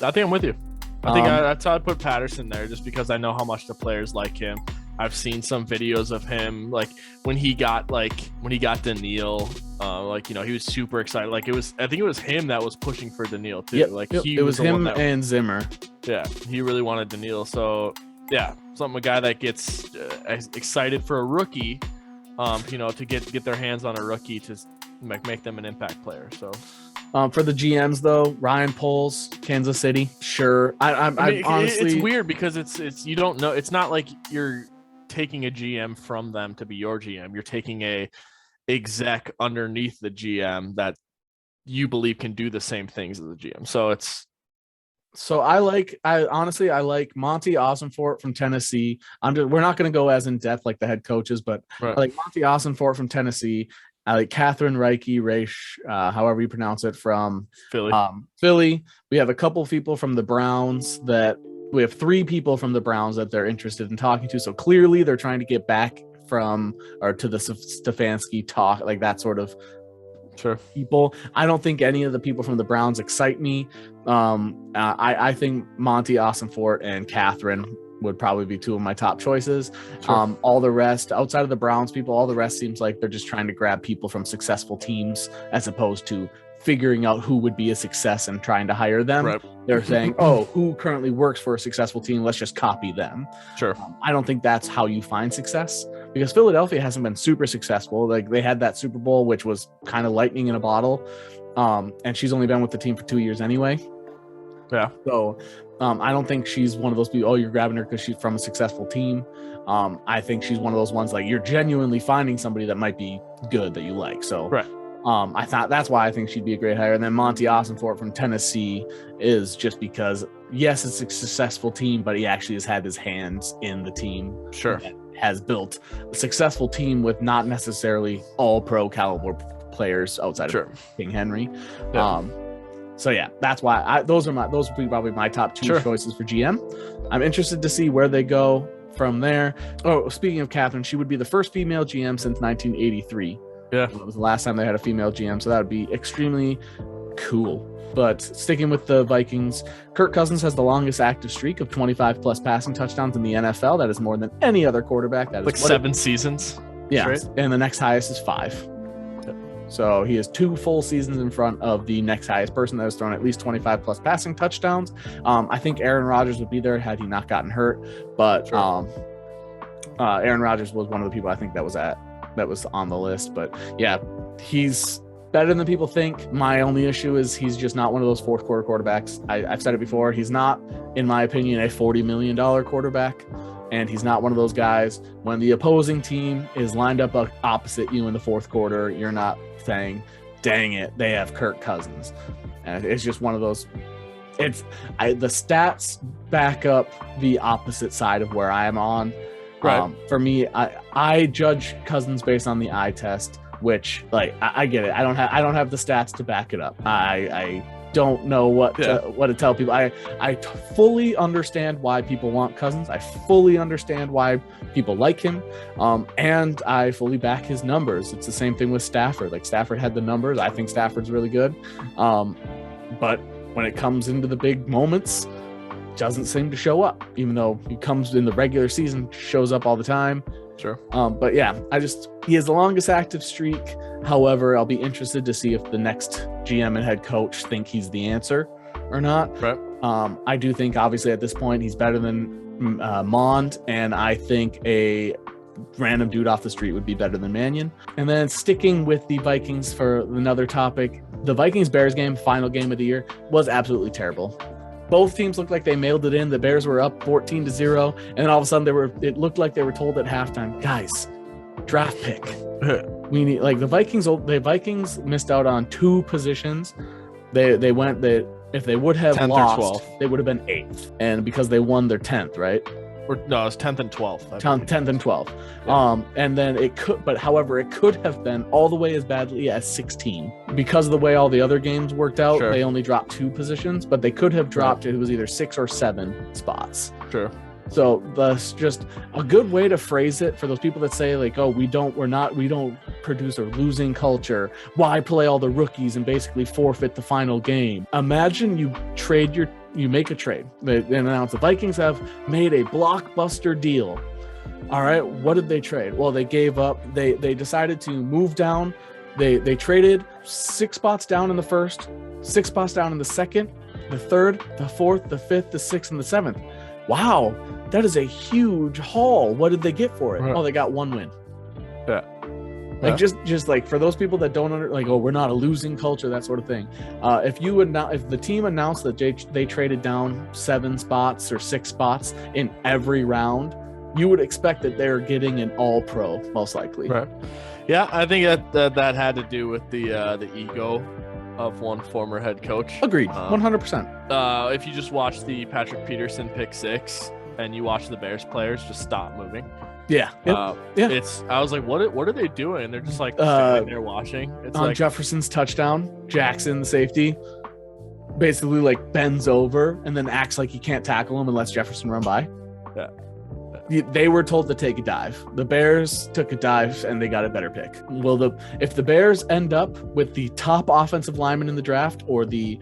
I think I'm with you. I think that's how I'd put Patterson there, just because I know how much the players like him. I've seen some videos of him, like when he got Daniil, he was super excited. I think it was him that was pushing for Daniil too. It was him and Zimmer. Yeah, he really wanted Daniil. So yeah, a guy that gets excited for a rookie, to get their hands on a rookie to make them an impact player. So. For the GMs though, Ryan Poles, Kansas City, sure. I mean, honestly, it's weird because it's you don't know. It's not like you're taking a GM from them to be your GM. You're taking a exec underneath the GM that you believe can do the same things as the GM. So it's. So I like Monti Ossenfort from Tennessee. We're not going to go as in depth like the head coaches, but I like Monti Ossenfort from Tennessee. I like Catherine Raiche, however you pronounce it, from Philly. We have a couple people from the Browns we have 3 people from the Browns that they're interested in talking to. So clearly they're trying to get back to the Stefanski talk, like that sort of people. I don't think any of the people from the Browns excite me. I think Monti Ossenfort and Catherine would probably be 2 of my top choices. Sure. All the rest, outside of the Browns people, all the rest seems like they're just trying to grab people from successful teams as opposed to figuring out who would be a success and trying to hire them. Right. They're saying, who currently works for a successful team? Let's just copy them. Sure. I don't think that's how you find success, because Philadelphia hasn't been super successful. Like they had that Super Bowl, which was kind of lightning in a bottle. And she's only been with the team for 2 years anyway. Yeah. So I don't think she's one of those people, you're grabbing her because she's from a successful team. I think she's one of those ones like you're genuinely finding somebody that might be good that you like. So I thought that's why I think she'd be a great hire. And then Monti Ossenfort from Tennessee is just because, yes, it's a successful team, but he actually has had his hands in the team. Sure. Has built a successful team with not necessarily all pro caliber players outside of King Henry. Yeah. So yeah, that's why those would be probably my top 2 choices for GM. I'm interested to see where they go from there. Oh, speaking of Catherine, she would be the first female GM since 1983. Yeah, it was the last time they had a female GM, so that would be extremely cool. But sticking with the Vikings, Kirk Cousins has the longest active streak of 25 plus passing touchdowns in the NFL. That is more than any other quarterback. That is 7 seasons. Yeah, right? And the next highest is 5. So he has 2 full seasons in front of the next highest person that has thrown at least 25 plus passing touchdowns. I think Aaron Rodgers would be there had he not gotten hurt, but Aaron Rodgers was one of the people I think that was on the list. But yeah, he's better than people think. My only issue is he's just not one of those fourth quarter quarterbacks. I've said it before. He's not, in my opinion, a $40 million quarterback. And he's not one of those guys when the opposing team is lined up opposite you in the fourth quarter, you're not saying, dang it, they have Kirk Cousins. And it's just one of those. The stats back up the opposite side of where I am on. Right. For me, I judge Cousins based on the eye test, which I get it. I don't have the stats to back it up. I don't know what to tell people. I fully understand why people want Cousins. I fully understand why people like him. And I fully back his numbers. It's the same thing with Stafford. Like Stafford had the numbers. I think Stafford's really good. But when it comes into the big moments, doesn't seem to show up, even though he comes in the regular season, shows up all the time. Sure. But yeah, he has the longest active streak. However, I'll be interested to see if the next GM and head coach think he's the answer or not. Right. I do think obviously at this point he's better than Mond, and I think a random dude off the street would be better than Mannion. And then sticking with the Vikings for another topic, the Vikings-Bears game, final game of the year, was absolutely terrible. Both teams looked like they mailed it in. The Bears were up 14-0, and then all of a sudden it looked like they were told at halftime, guys, draft pick. We need, like, the Vikings missed out on 2 positions. If they would have lost, they would have been 8th, and because they won their 10th, right? No, it was 10th and 12th. 10th and 12th. Yeah. And then it could have been all the way as badly as 16 because of the way all the other games worked out. Sure. They only dropped 2 positions, but they could have dropped it was either 6 or 7 spots. Sure. So that's just a good way to phrase it for those people that say like, oh, we don't produce a losing culture. Why play all the rookies and basically forfeit the final game? Imagine you make a trade. They announced the Vikings have made a blockbuster deal. All right, what did they trade? Well, they gave up. They decided to move down. They traded 6 spots down in the first, 6 spots down in the second, the third, the fourth, the fifth, the sixth, and the 7th. Wow, that is a huge haul. What did they get for it? Right. Oh, they got 1 win. Yeah. Like just like for those people that don't like, oh, we're not a losing culture, that sort of thing. If the team announced that they traded down 7 spots or 6 spots in every round, you would expect that they're getting an all-pro most likely. Right. Yeah, I think that had to do with the ego of one former head coach. Agreed, 100%. If you just watch the Patrick Pederson pick 6 and you watch the Bears players just stop moving. Yeah. Yeah. I was like, what are they doing? They're just like standing there watching. It's on like Jefferson's touchdown, Jackson, the safety, basically like bends over and then acts like he can't tackle him and lets Jefferson run by. Yeah. They were told to take a dive. The Bears took a dive and they got a better pick. If the Bears end up with the top offensive lineman in the draft, or the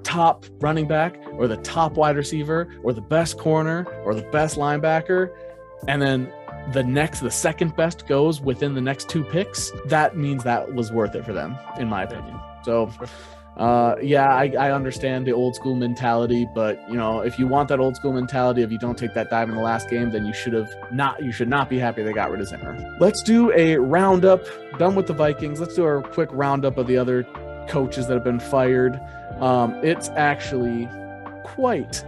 top running back, or the top wide receiver, or the best corner, or the best linebacker, and then the second best goes within the next 2 picks, that means that was worth it for them, in my opinion. So I understand the old school mentality, but if you want that old school mentality, if you don't take that dive in the last game, then you should not be happy they got rid of Zimmer. Let's do a roundup. Done with the Vikings. Let's do our quick roundup of the other coaches that have been fired. It's actually quite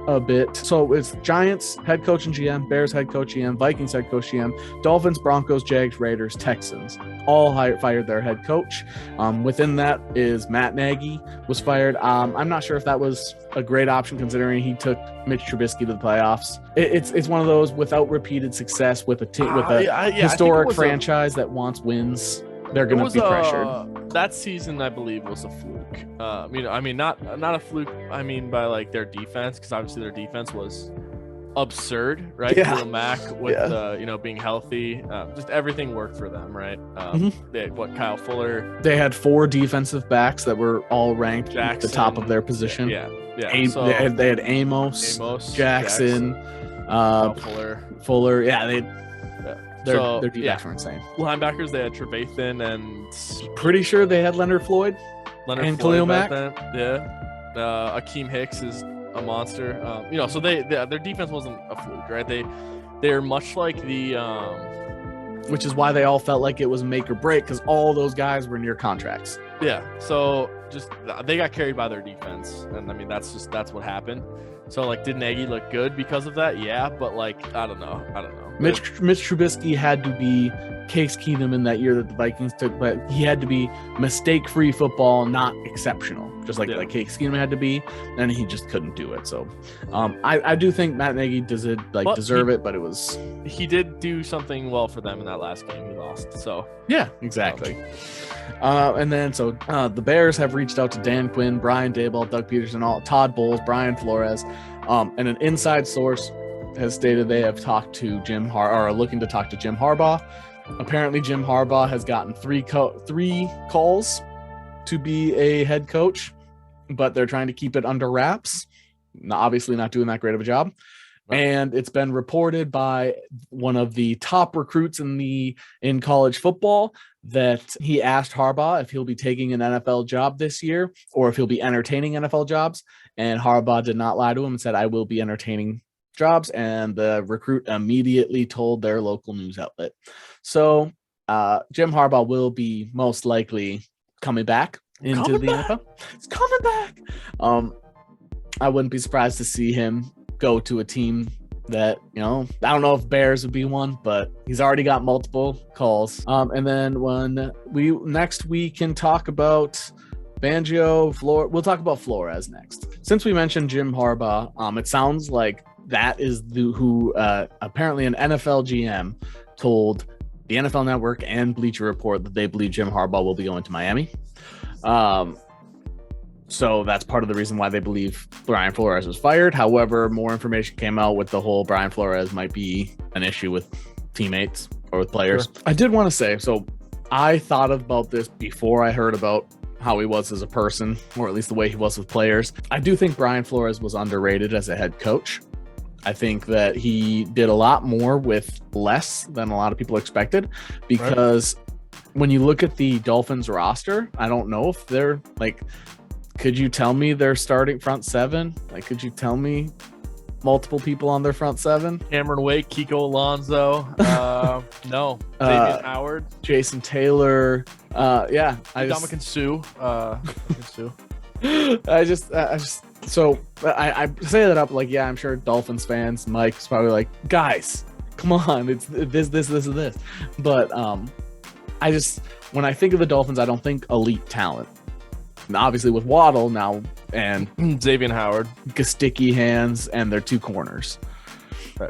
a bit. So it's Giants head coach and GM, Bears head coach GM, Vikings head coach GM, Dolphins, Broncos, Jags, Raiders, Texans. All fired their head coach. Within that is Matt Nagy was fired. I'm not sure if that was a great option considering he took Mitch Trubisky to the playoffs. It's one of those without repeated success with a team with a historic franchise that wants wins. They're going to be pressured. That season, I believe, was a fluke. I mean, not a fluke. I mean, by like their defense, because obviously their defense was absurd, right? Yeah. Khalil Mack with being healthy, just everything worked for them, right? They had Kyle Fuller. They had 4 defensive backs that were all ranked at the top of their position. Yeah. So they had Amos, Jackson, Fuller. Yeah, their defense were insane. Linebackers, they had Trevathan and pretty sure they had Leonard Floyd and Khalil Mack. Yeah. Akeem Hicks is a monster. So their defense wasn't a fluke, right? They're much like the which is why they all felt like it was make or break, because all those guys were near contracts. Yeah. So just they got carried by their defense, and I mean that's what happened. So like, did Nagy look good because of that? Yeah, but like I don't know. Mitch Trubisky had to be Case Keenum in that year that the Vikings took, but he had to be mistake-free football, not exceptional, just like Case Keenum had to be, and he just couldn't do it. So I do think Matt Nagy deserve it, but it was he did do something well for them in that last game. He lost, so yeah, exactly. And then the Bears have reached out to Dan Quinn, Brian Daboll, Doug Peterson, Todd Bowles, Brian Flores, and an inside source has stated they have talked to are looking to talk to Jim Harbaugh. Apparently, Jim Harbaugh has gotten 3 calls to be a head coach. but they're trying to keep it under wraps. Obviously not doing that great of a job. And it's been reported by one of the top recruits in college football that he asked Harbaugh if he'll be taking an NFL job this year or if he'll be entertaining NFL jobs. And Harbaugh did not lie to him and said, I will be entertaining jobs. And the recruit immediately told their local news outlet. So Jim Harbaugh will be most likely coming back into the NFL. It's coming back. I wouldn't be surprised to see him go to a team that, I don't know if Bears would be one, but he's already got multiple calls. And then when we can talk about Fangio, we'll talk about Flores next. Since we mentioned Jim Harbaugh, it sounds like that is who apparently an NFL GM told the NFL Network and Bleacher Report that they believe Jim Harbaugh will be going to Miami. So that's part of the reason why they believe Brian Flores was fired. However, more information came out with the whole Brian Flores might be an issue with teammates or with players. Sure. I did want to say, so I thought about this before I heard about how he was as a person, or at least the way he was with players. I do think Brian Flores was underrated as a head coach. I think that he did a lot more with less than a lot of people expected, because when you look at the Dolphins roster, I don't know if they're like, could you tell me their starting front seven? Like, could you tell me multiple people on their front seven? Cameron Wake, Kiko Alonso, no, David Howard, Jason Taylor, Dominican Sue, So I say that up like, I'm sure Dolphins fans, Mike's probably like, guys, come on, it's this. But when I think of the Dolphins, I don't think elite talent. And obviously with Waddle now and Xavier Howard, sticky hands, and their two corners. Right.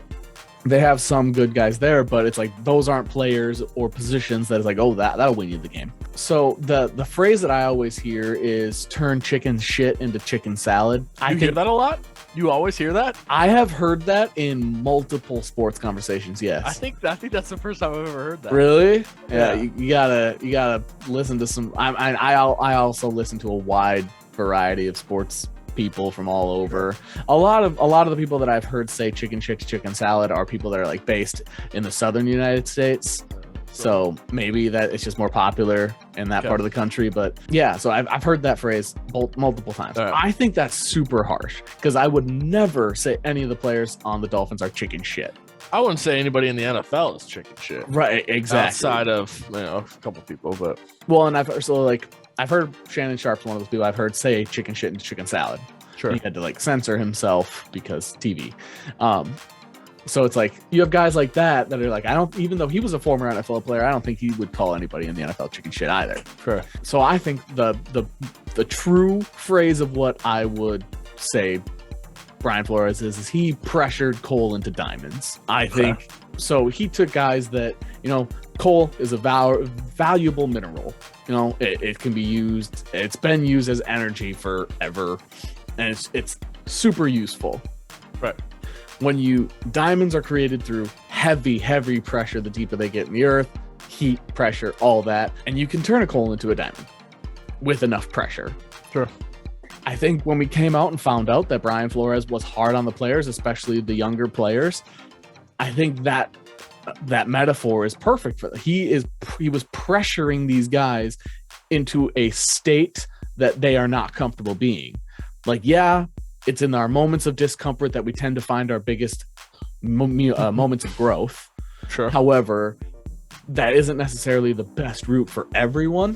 They have some good guys there, but it's like those aren't players or positions that is like, oh, that'll win you the game. So the phrase that I always hear is turn chicken shit into chicken salad. You hear that a lot? You always hear that? I have heard that in multiple sports conversations. Yes. I think that's the first time I've ever heard that. Really? Yeah. You gotta listen to some. I also listen to a wide variety of sports people from all over. A lot of the people that I've heard say chicken shit to chicken salad are people that are like based in the southern United States. So maybe that it's just more popular in that part of the country. But yeah, so I've heard that phrase multiple times. I think that's super harsh because I would never say any of the players on the Dolphins are chicken shit. I wouldn't say anybody in the NFL is chicken shit. Right, exactly. Outside of a couple people, but and I've heard Shannon Sharp's one of those people I've heard say chicken shit into chicken salad. Sure. He had to censor himself because TV. So it's like you have guys like that are like, even though he was a former NFL player, I don't think he would call anybody in the NFL chicken shit either. Sure. So I think the true phrase of what I would say Brian Flores is he pressured Cole into diamonds. I think so. He took guys that, coal is a valuable mineral. It can be used. It's been used as energy forever, and it's super useful. Right. Diamonds are created through heavy pressure. The deeper they get in the earth, heat, pressure, all that, and you can turn a coal into a diamond with enough pressure. Sure. I think when we came out and found out that Brian Flores was hard on the players, especially the younger players, I think that metaphor is perfect for that. He was pressuring these guys into a state that they are not comfortable being. It's in our moments of discomfort that we tend to find our biggest moments of growth. Sure. However, that isn't necessarily the best route for everyone.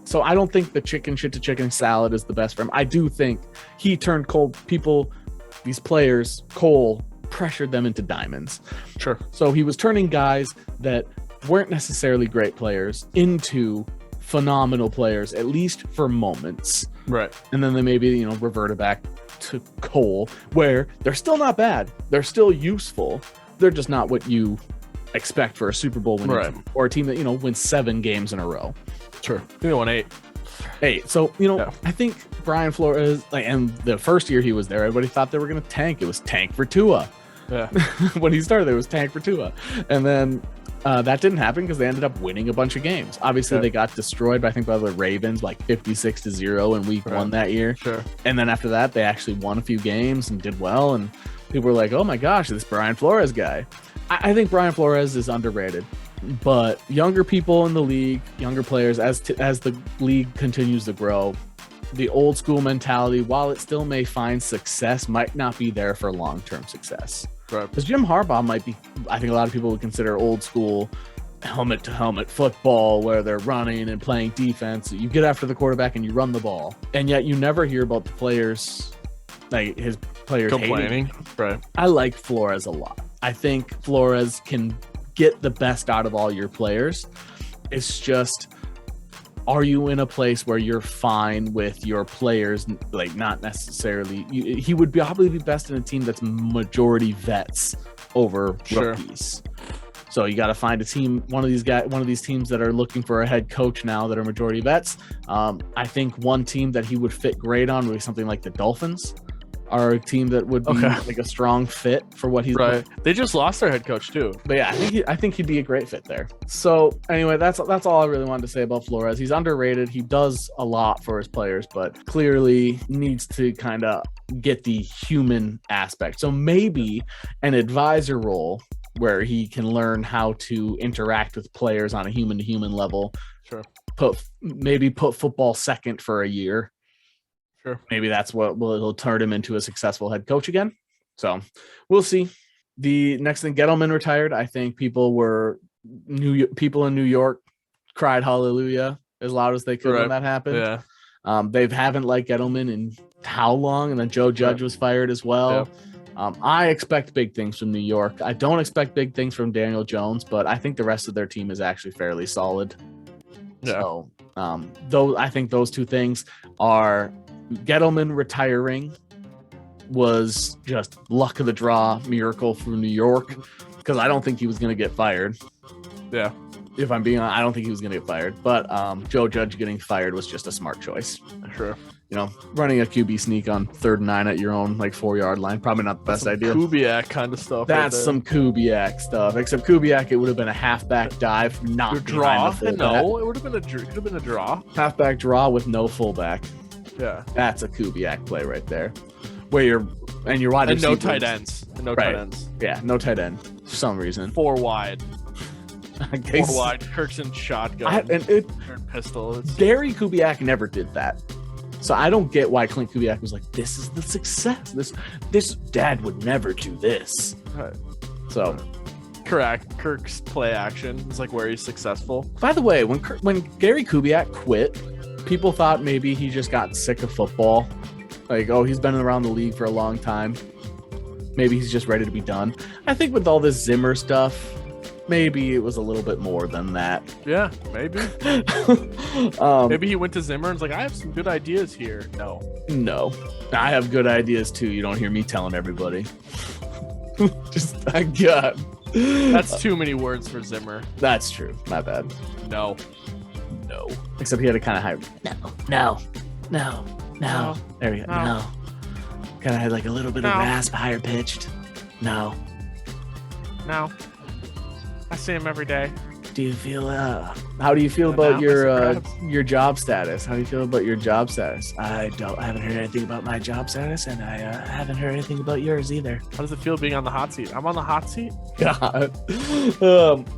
So I don't think the chicken shit to chicken salad is the best for him. I do think he turned these players, Cole, pressured them into diamonds. Sure. So he was turning guys that weren't necessarily great players into phenomenal players, at least for moments. Right. And then they maybe, reverted back to Cole, where they're still not bad. They're still useful. They're just not what you expect for a Super Bowl winning team, or a team that, wins 7 games in a row. Sure. They won 8. So, I think Brian Flores, and the first year he was there, everybody thought they were going to tank. It was tank for Tua. Yeah. When he started, it was tank for Tua. And then That didn't happen because they ended up winning a bunch of games. Obviously, they got destroyed by the Ravens, like 56-0 in week 1 that year. Sure. And then after that, they actually won a few games and did well. And people were like, oh my gosh, this Brian Flores guy. I think Brian Flores is underrated. But younger people in the league, younger players, as the league continues to grow, the old school mentality, while it still may find success, might not be there for long-term success. Right. Because Jim Harbaugh might be, I think a lot of people would consider old school helmet-to-helmet football where they're running and playing defense. You get after the quarterback and you run the ball. And yet you never hear about the players, like his players complaining. hating. Right. I like Flores a lot. I think Flores can get the best out of all your players. It's just, are you in a place where you're fine with your players, like not necessarily, he would probably be best in a team that's majority vets over rookies. So you got to find a team, one of these teams that are looking for a head coach now that are majority vets. I think one team that he would fit great on would be something like the Dolphins. Are a team that would be like a strong fit for what he's right. They just lost their head coach too. But yeah, I think he'd be a great fit there. So anyway, that's all I really wanted to say about Flores. He's underrated. He does a lot for his players, but clearly needs to kind of get the human aspect. So maybe an advisor role where he can learn how to interact with players on a human to human level. Sure. Put football second for a year. Sure. Maybe that's what will turn him into a successful head coach again. So we'll see. The next thing, Gettleman retired. I think people in New York cried hallelujah as loud as they could when that happened. Yeah. They haven't liked Gettleman in how long? And then Joe Judge was fired as well. Yeah. I expect big things from New York. I don't expect big things from Daniel Jones, but I think the rest of their team is actually fairly solid. Yeah. So I think those two things are Gettleman retiring was just luck of the draw, miracle for New York, because I don't think he was going to get fired. Yeah. If I'm being honest, I don't think he was going to get fired. But Joe Judge getting fired was just a smart choice. Sure. You know, running a QB sneak on 3rd and 9 at your own 4-yard line, probably not the best idea. Kubiak kind of stuff. That's some Kubiak stuff. Except Kubiak, it would have been a halfback dive, not draw. The no, it would have been could have been a draw. Halfback draw with no fullback. Yeah, that's a Kubiak play right there, where you're wide and no tight ends, tight ends. Yeah, no tight end for some reason. 4 wide. 4 wide. Kirk's in shotgun and pistol. Gary Kubiak never did that, so I don't get why Clint Kubiak was like, "This is the success. This dad would never do this." Right. So, correct. Kirk's play action is where he's successful. By the way, when Gary Kubiak quit, people thought maybe he just got sick of football. He's been around the league for a long time. Maybe he's just ready to be done. I think with all this Zimmer stuff, maybe it was a little bit more than that. Yeah, maybe. Maybe he went to Zimmer and was like, I have some good ideas here. No. I have good ideas too. You don't hear me telling everybody. I got. That's too many words for Zimmer. That's true. My bad. No. Except he had to kind of high. No. There we go. No. Kind of had a little bit of rasp, higher pitched. No. I see him every day. Do you feel? How do you feel about your job status? How do you feel about your job status? I haven't heard anything about my job status, and I haven't heard anything about yours either. How does it feel being on the hot seat? I'm on the hot seat. God.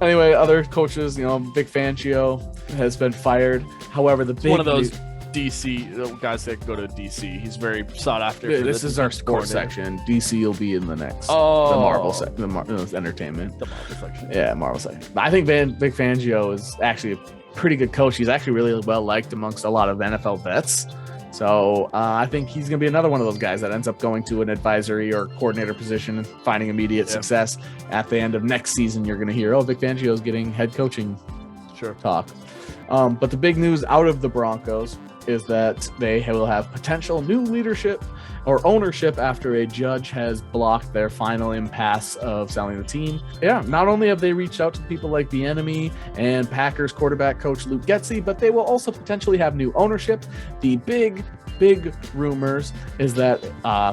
Anyway, other coaches, Vic Fangio has been fired. However, one of those DC guys that go to DC. He's very sought after. Yeah, this is our sports section. DC will be in the next. The Marvel section. Entertainment. The Marvel section. Yeah, Marvel section. I think Vic Fangio is actually a pretty good coach. He's actually really well liked amongst a lot of NFL vets. So I think he's going to be another one of those guys that ends up going to an advisory or coordinator position and finding immediate success. At the end of next season, you're going to hear, Vic Fangio is getting head coaching talk. But the big news out of the Broncos is that they will have potential new leadership or ownership after a judge has blocked their final impasse of selling the team. Yeah, not only have they reached out to people like Bieniemy and Packers quarterback coach Luke Getsy, but they will also potentially have new ownership. The big big rumors is that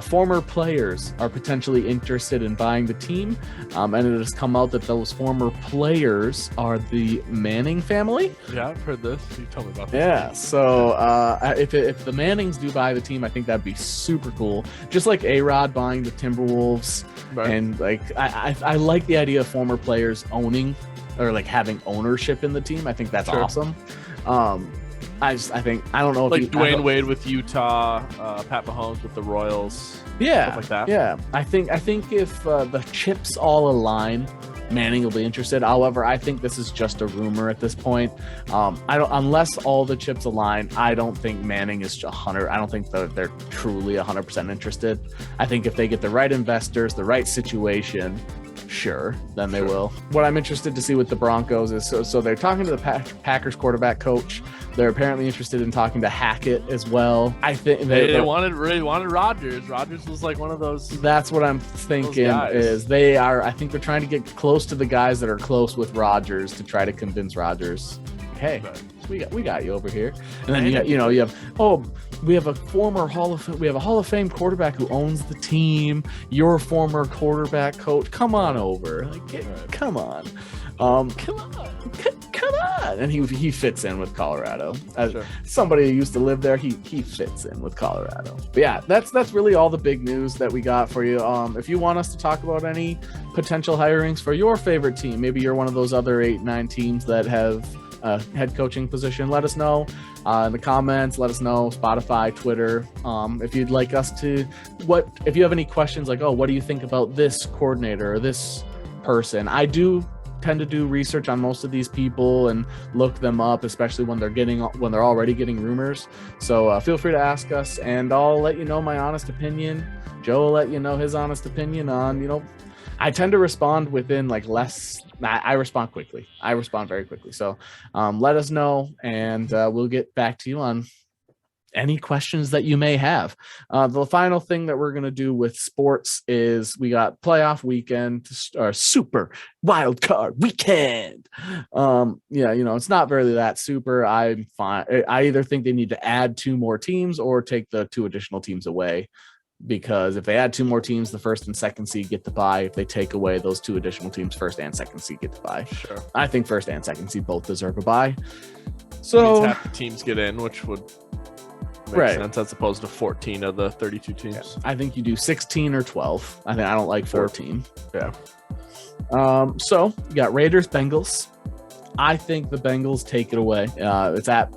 former players are potentially interested in buying the team, and it has come out that those former players are the Manning family. Yeah, I've heard this. You told me about this. Yeah, so if the Mannings do buy the team, I think that'd be super cool. Just like A-Rod buying the Timberwolves, Right. and like I like the idea of former players owning or like having ownership in the team. I think that's Sure. awesome. I think I don't know if Like Dwayne Wade with Utah, Pat Mahomes with the Royals. Yeah, stuff like that. Yeah, I think if the chips all align, Manning will be interested. However, I think this is just a rumor at this point. I don't, unless all the chips align, I don't think Manning is 100. I don't think they're truly 100% interested. I think if they get the right investors, the right situation, sure, then they will. What I'm interested to see with the Broncos is so they're talking to the Packers quarterback coach. They're apparently interested in talking to Hackett as well. I think They really wanted Rodgers. Rodgers was like one of those. That's what I'm thinking. Is they are? I think they're trying to get close to the guys that are close with Rodgers to try to convince Rodgers. Hey, we got you over here. And then you have we have a former Hall of Fame quarterback who owns the team. Your former quarterback coach. Come on over. Like, come on. Come on. And he fits in with Colorado. As somebody who used to live there, he fits in with Colorado. But yeah, that's really all the big news that we got for you. If you want us to talk about any potential hirings for your favorite team, maybe you're one of those other 8-9 teams that have a head coaching position, let us know in the comments. Let us know Spotify, Twitter. If you'd like us to, if you have any questions like, what do you think about this coordinator or this person? I do tend to do research on most of these people and look them up, especially when they're already getting rumors. So feel free to ask us, and I'll let you know my honest opinion. Joe will let you know his honest opinion on, I tend to respond within I respond quickly. I respond very quickly. So let us know, and we'll get back to you on any questions that you may have. The final thing that we're going to do with sports is we got playoff weekend, or super wild card weekend. It's not really that super. I'm fine. I either think they need to add 2 more teams or take the 2 additional teams away. Because if they add 2 more teams, the first and second seed get the bye. If they take away those 2 additional teams, first and second seed get the bye. Sure. I think first and second seed both deserve a bye. So half the teams get in, which would make sense as opposed to 14 of the 32 teams. Yeah. I think you do 16 or 12. I don't like 14. Yeah. So you got Raiders, Bengals. I think the Bengals take it away. It's at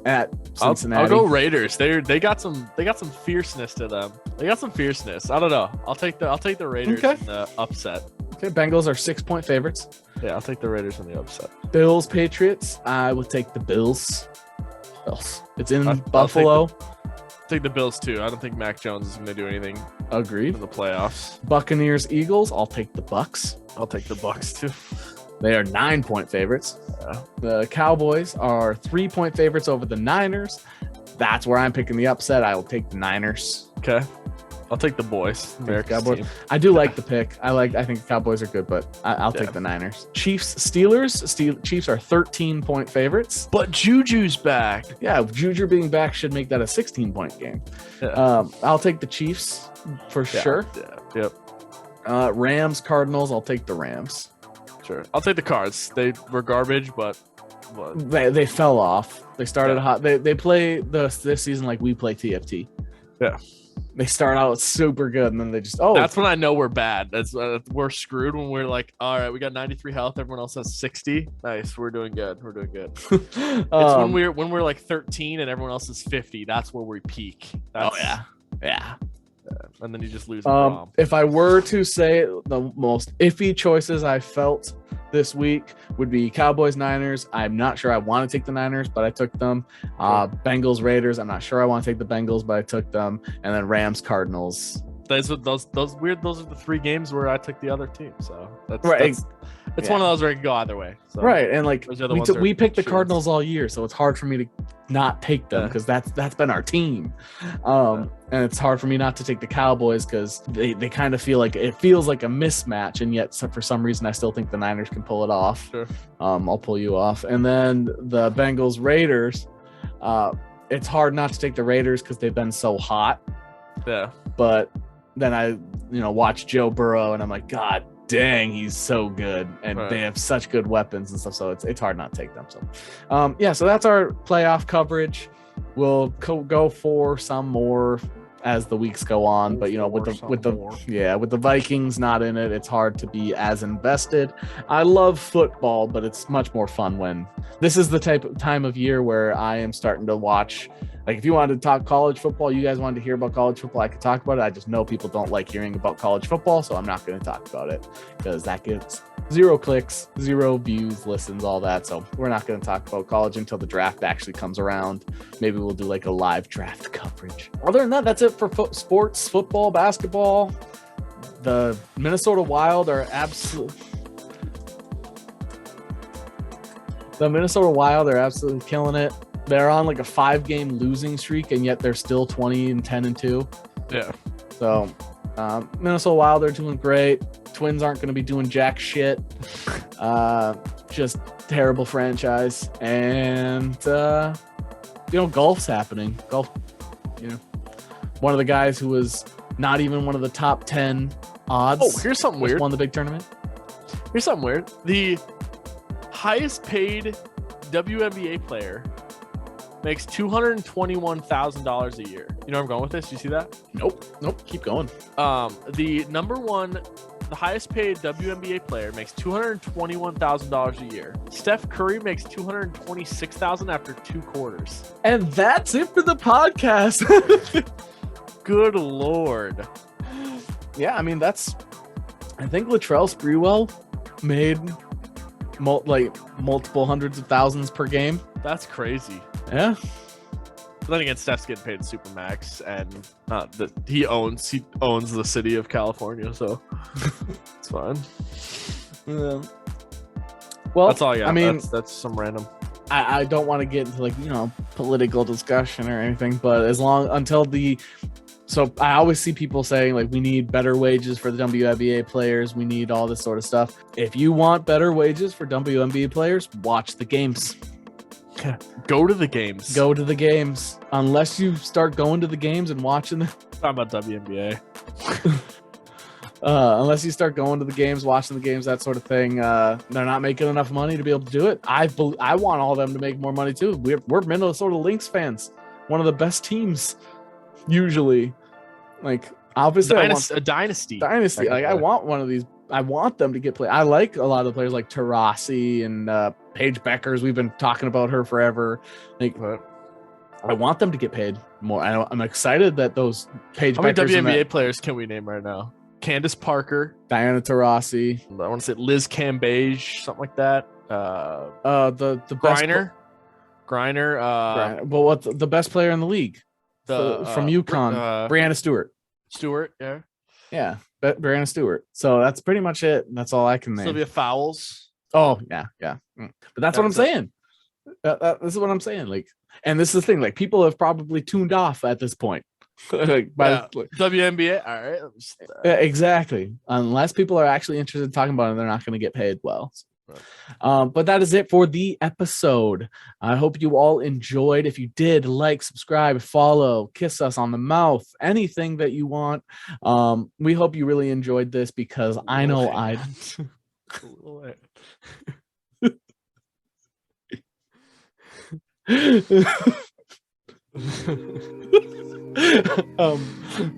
Cincinnati. I'll go Raiders. They got some fierceness to them. They got some fierceness. I don't know. I'll take the Raiders in the upset. Okay, Bengals are 6-point favorites. Yeah, I'll take the Raiders in the upset. Bills, Patriots. I will take the Bills. It's in Buffalo. Take the Bills too. I don't think Mac Jones is going to do anything. Agreed. In the playoffs. Buccaneers, Eagles. I'll take the Bucks. I'll take the Bucks too. They are 9-point favorites. Yeah. The Cowboys are 3-point favorites over the Niners. That's where I'm picking the upset. I will take the Niners. Okay. I'll take the boys. Cowboys. Team. I do like the pick. I think the Cowboys are good, but I'll take the Niners. Chiefs, Steelers. Chiefs are 13-point favorites. But Juju's back. Yeah, Juju being back should make that a 16-point game. Yeah. I'll take the Chiefs for sure. Yeah. Yep. Rams, Cardinals. I'll take the Rams. Sure. I'll take the Cards. They were garbage, but they fell off. They started hot. They play this season like we play TFT. Yeah. They start out super good, and then they just That's when I know we're bad. That's we're screwed when we're like, all right, we got 93 health. Everyone else has 60. Nice, we're doing good. It's when we're like 13 and everyone else is 50. That's where we peak. Yeah. And then you just lose. If I were to say the most iffy choices I felt this week would be Cowboys, Niners. I'm not sure I want to take the Niners, but I took them. Bengals, Raiders. I'm not sure I want to take the Bengals, but I took them. And then Rams, Cardinals. Those are the 3 games where I took the other team. So that's it's one of those where it can go either way. So right, and like we picked the Cardinals all year, so it's hard for me to not take them because that's been our team. And it's hard for me not to take the Cowboys because they kind of feel like it feels like a mismatch, and yet for some reason I still think the Niners can pull it off. Sure. I'll pull you off, and then the Bengals, Raiders. it's hard not to take the Raiders because they've been so hot. Yeah. But then I, watch Joe Burrow and I'm like, God dang, he's so good. And they have such good weapons and stuff. So it's hard not to take them. So, so that's our playoff coverage. We'll go for some more as the weeks go on, but with the Vikings not in it, it's hard to be as invested. I love football, but it's much more fun when this is the time of year where I am starting to watch. Like if you wanted to talk college football, you guys wanted to hear about college football, I could talk about it. I just know people don't like hearing about college football, so I'm not going to talk about it because that gets 0 clicks, 0 views, listens, all that. So we're not going to talk about college until the draft actually comes around. Maybe we'll do like a live draft coverage. Other than that, that's it for sports, football, basketball. The Minnesota Wild are absolutely killing it. They're on like a 5-game losing streak, and yet they're still 20-10-2. Yeah. So Minnesota Wild are doing great. Twins aren't going to be doing jack shit. Just terrible franchise. And golf's happening. Golf. One of the guys who was not even one of the top 10 odds. Oh, here's something weird. Won the big tournament. Here's something weird. The highest paid WNBA player makes $221,000 a year. You know where I'm going with this? You see that? Nope. Keep going. The highest paid WNBA player makes $221,000 a year. Steph Curry makes $226,000 after 2 quarters. And that's it for the podcast. Good Lord. Yeah, I mean, I think Latrell Sprewell made multiple hundreds of thousands per game. That's crazy. Yeah. But then again, Steph's getting paid Supermax, and he owns the city of California, so it's fine. Well, that's all I got. I mean, that's some random. I don't want to get into political discussion or anything, but so I always see people saying we need better wages for the WNBA players. We need all this sort of stuff. If you want better wages for WNBA players, watch the games. Go to the games. Go to the games. Unless you start going to the games and watching them. Talking about WNBA. Unless you start going to the games, watching the games, that sort of thing, they're not making enough money to be able to do it. I want all of them to make more money too. We're Minnesota Lynx fans. One of the best teams, usually. Obviously, a dynasty. Dynasty. I want one of these. I want them to get played. I like a lot of the players like Taurasi and Paige Beckers. We've been talking about her forever. I want them to get paid more. I'm excited that those Paige Beckers. How many WNBA players can we name right now? Candace Parker, Diana Taurasi. I want to say Liz Cambage, something like that. The Griner. Griner. Well, what's the best player in the league? From UConn, Brianna Stewart. Yeah, Brianna Stewart. So that's pretty much it. That's all I can name. Sylvia Fowles. Oh yeah. But that's what I'm saying. This is what I'm saying. And this is the thing. People have probably tuned off at this point. WNBA. All right. Exactly. Unless people are actually interested in talking about it, they're not going to get paid well. But that is it for the episode. I hope you all enjoyed. If you did, subscribe, follow, kiss us on the mouth, anything that you want. We hope you really enjoyed this because I know I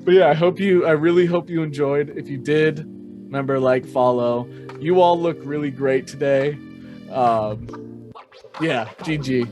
but yeah, I really hope you enjoyed. If you did, remember, follow. You all look really great today. GG.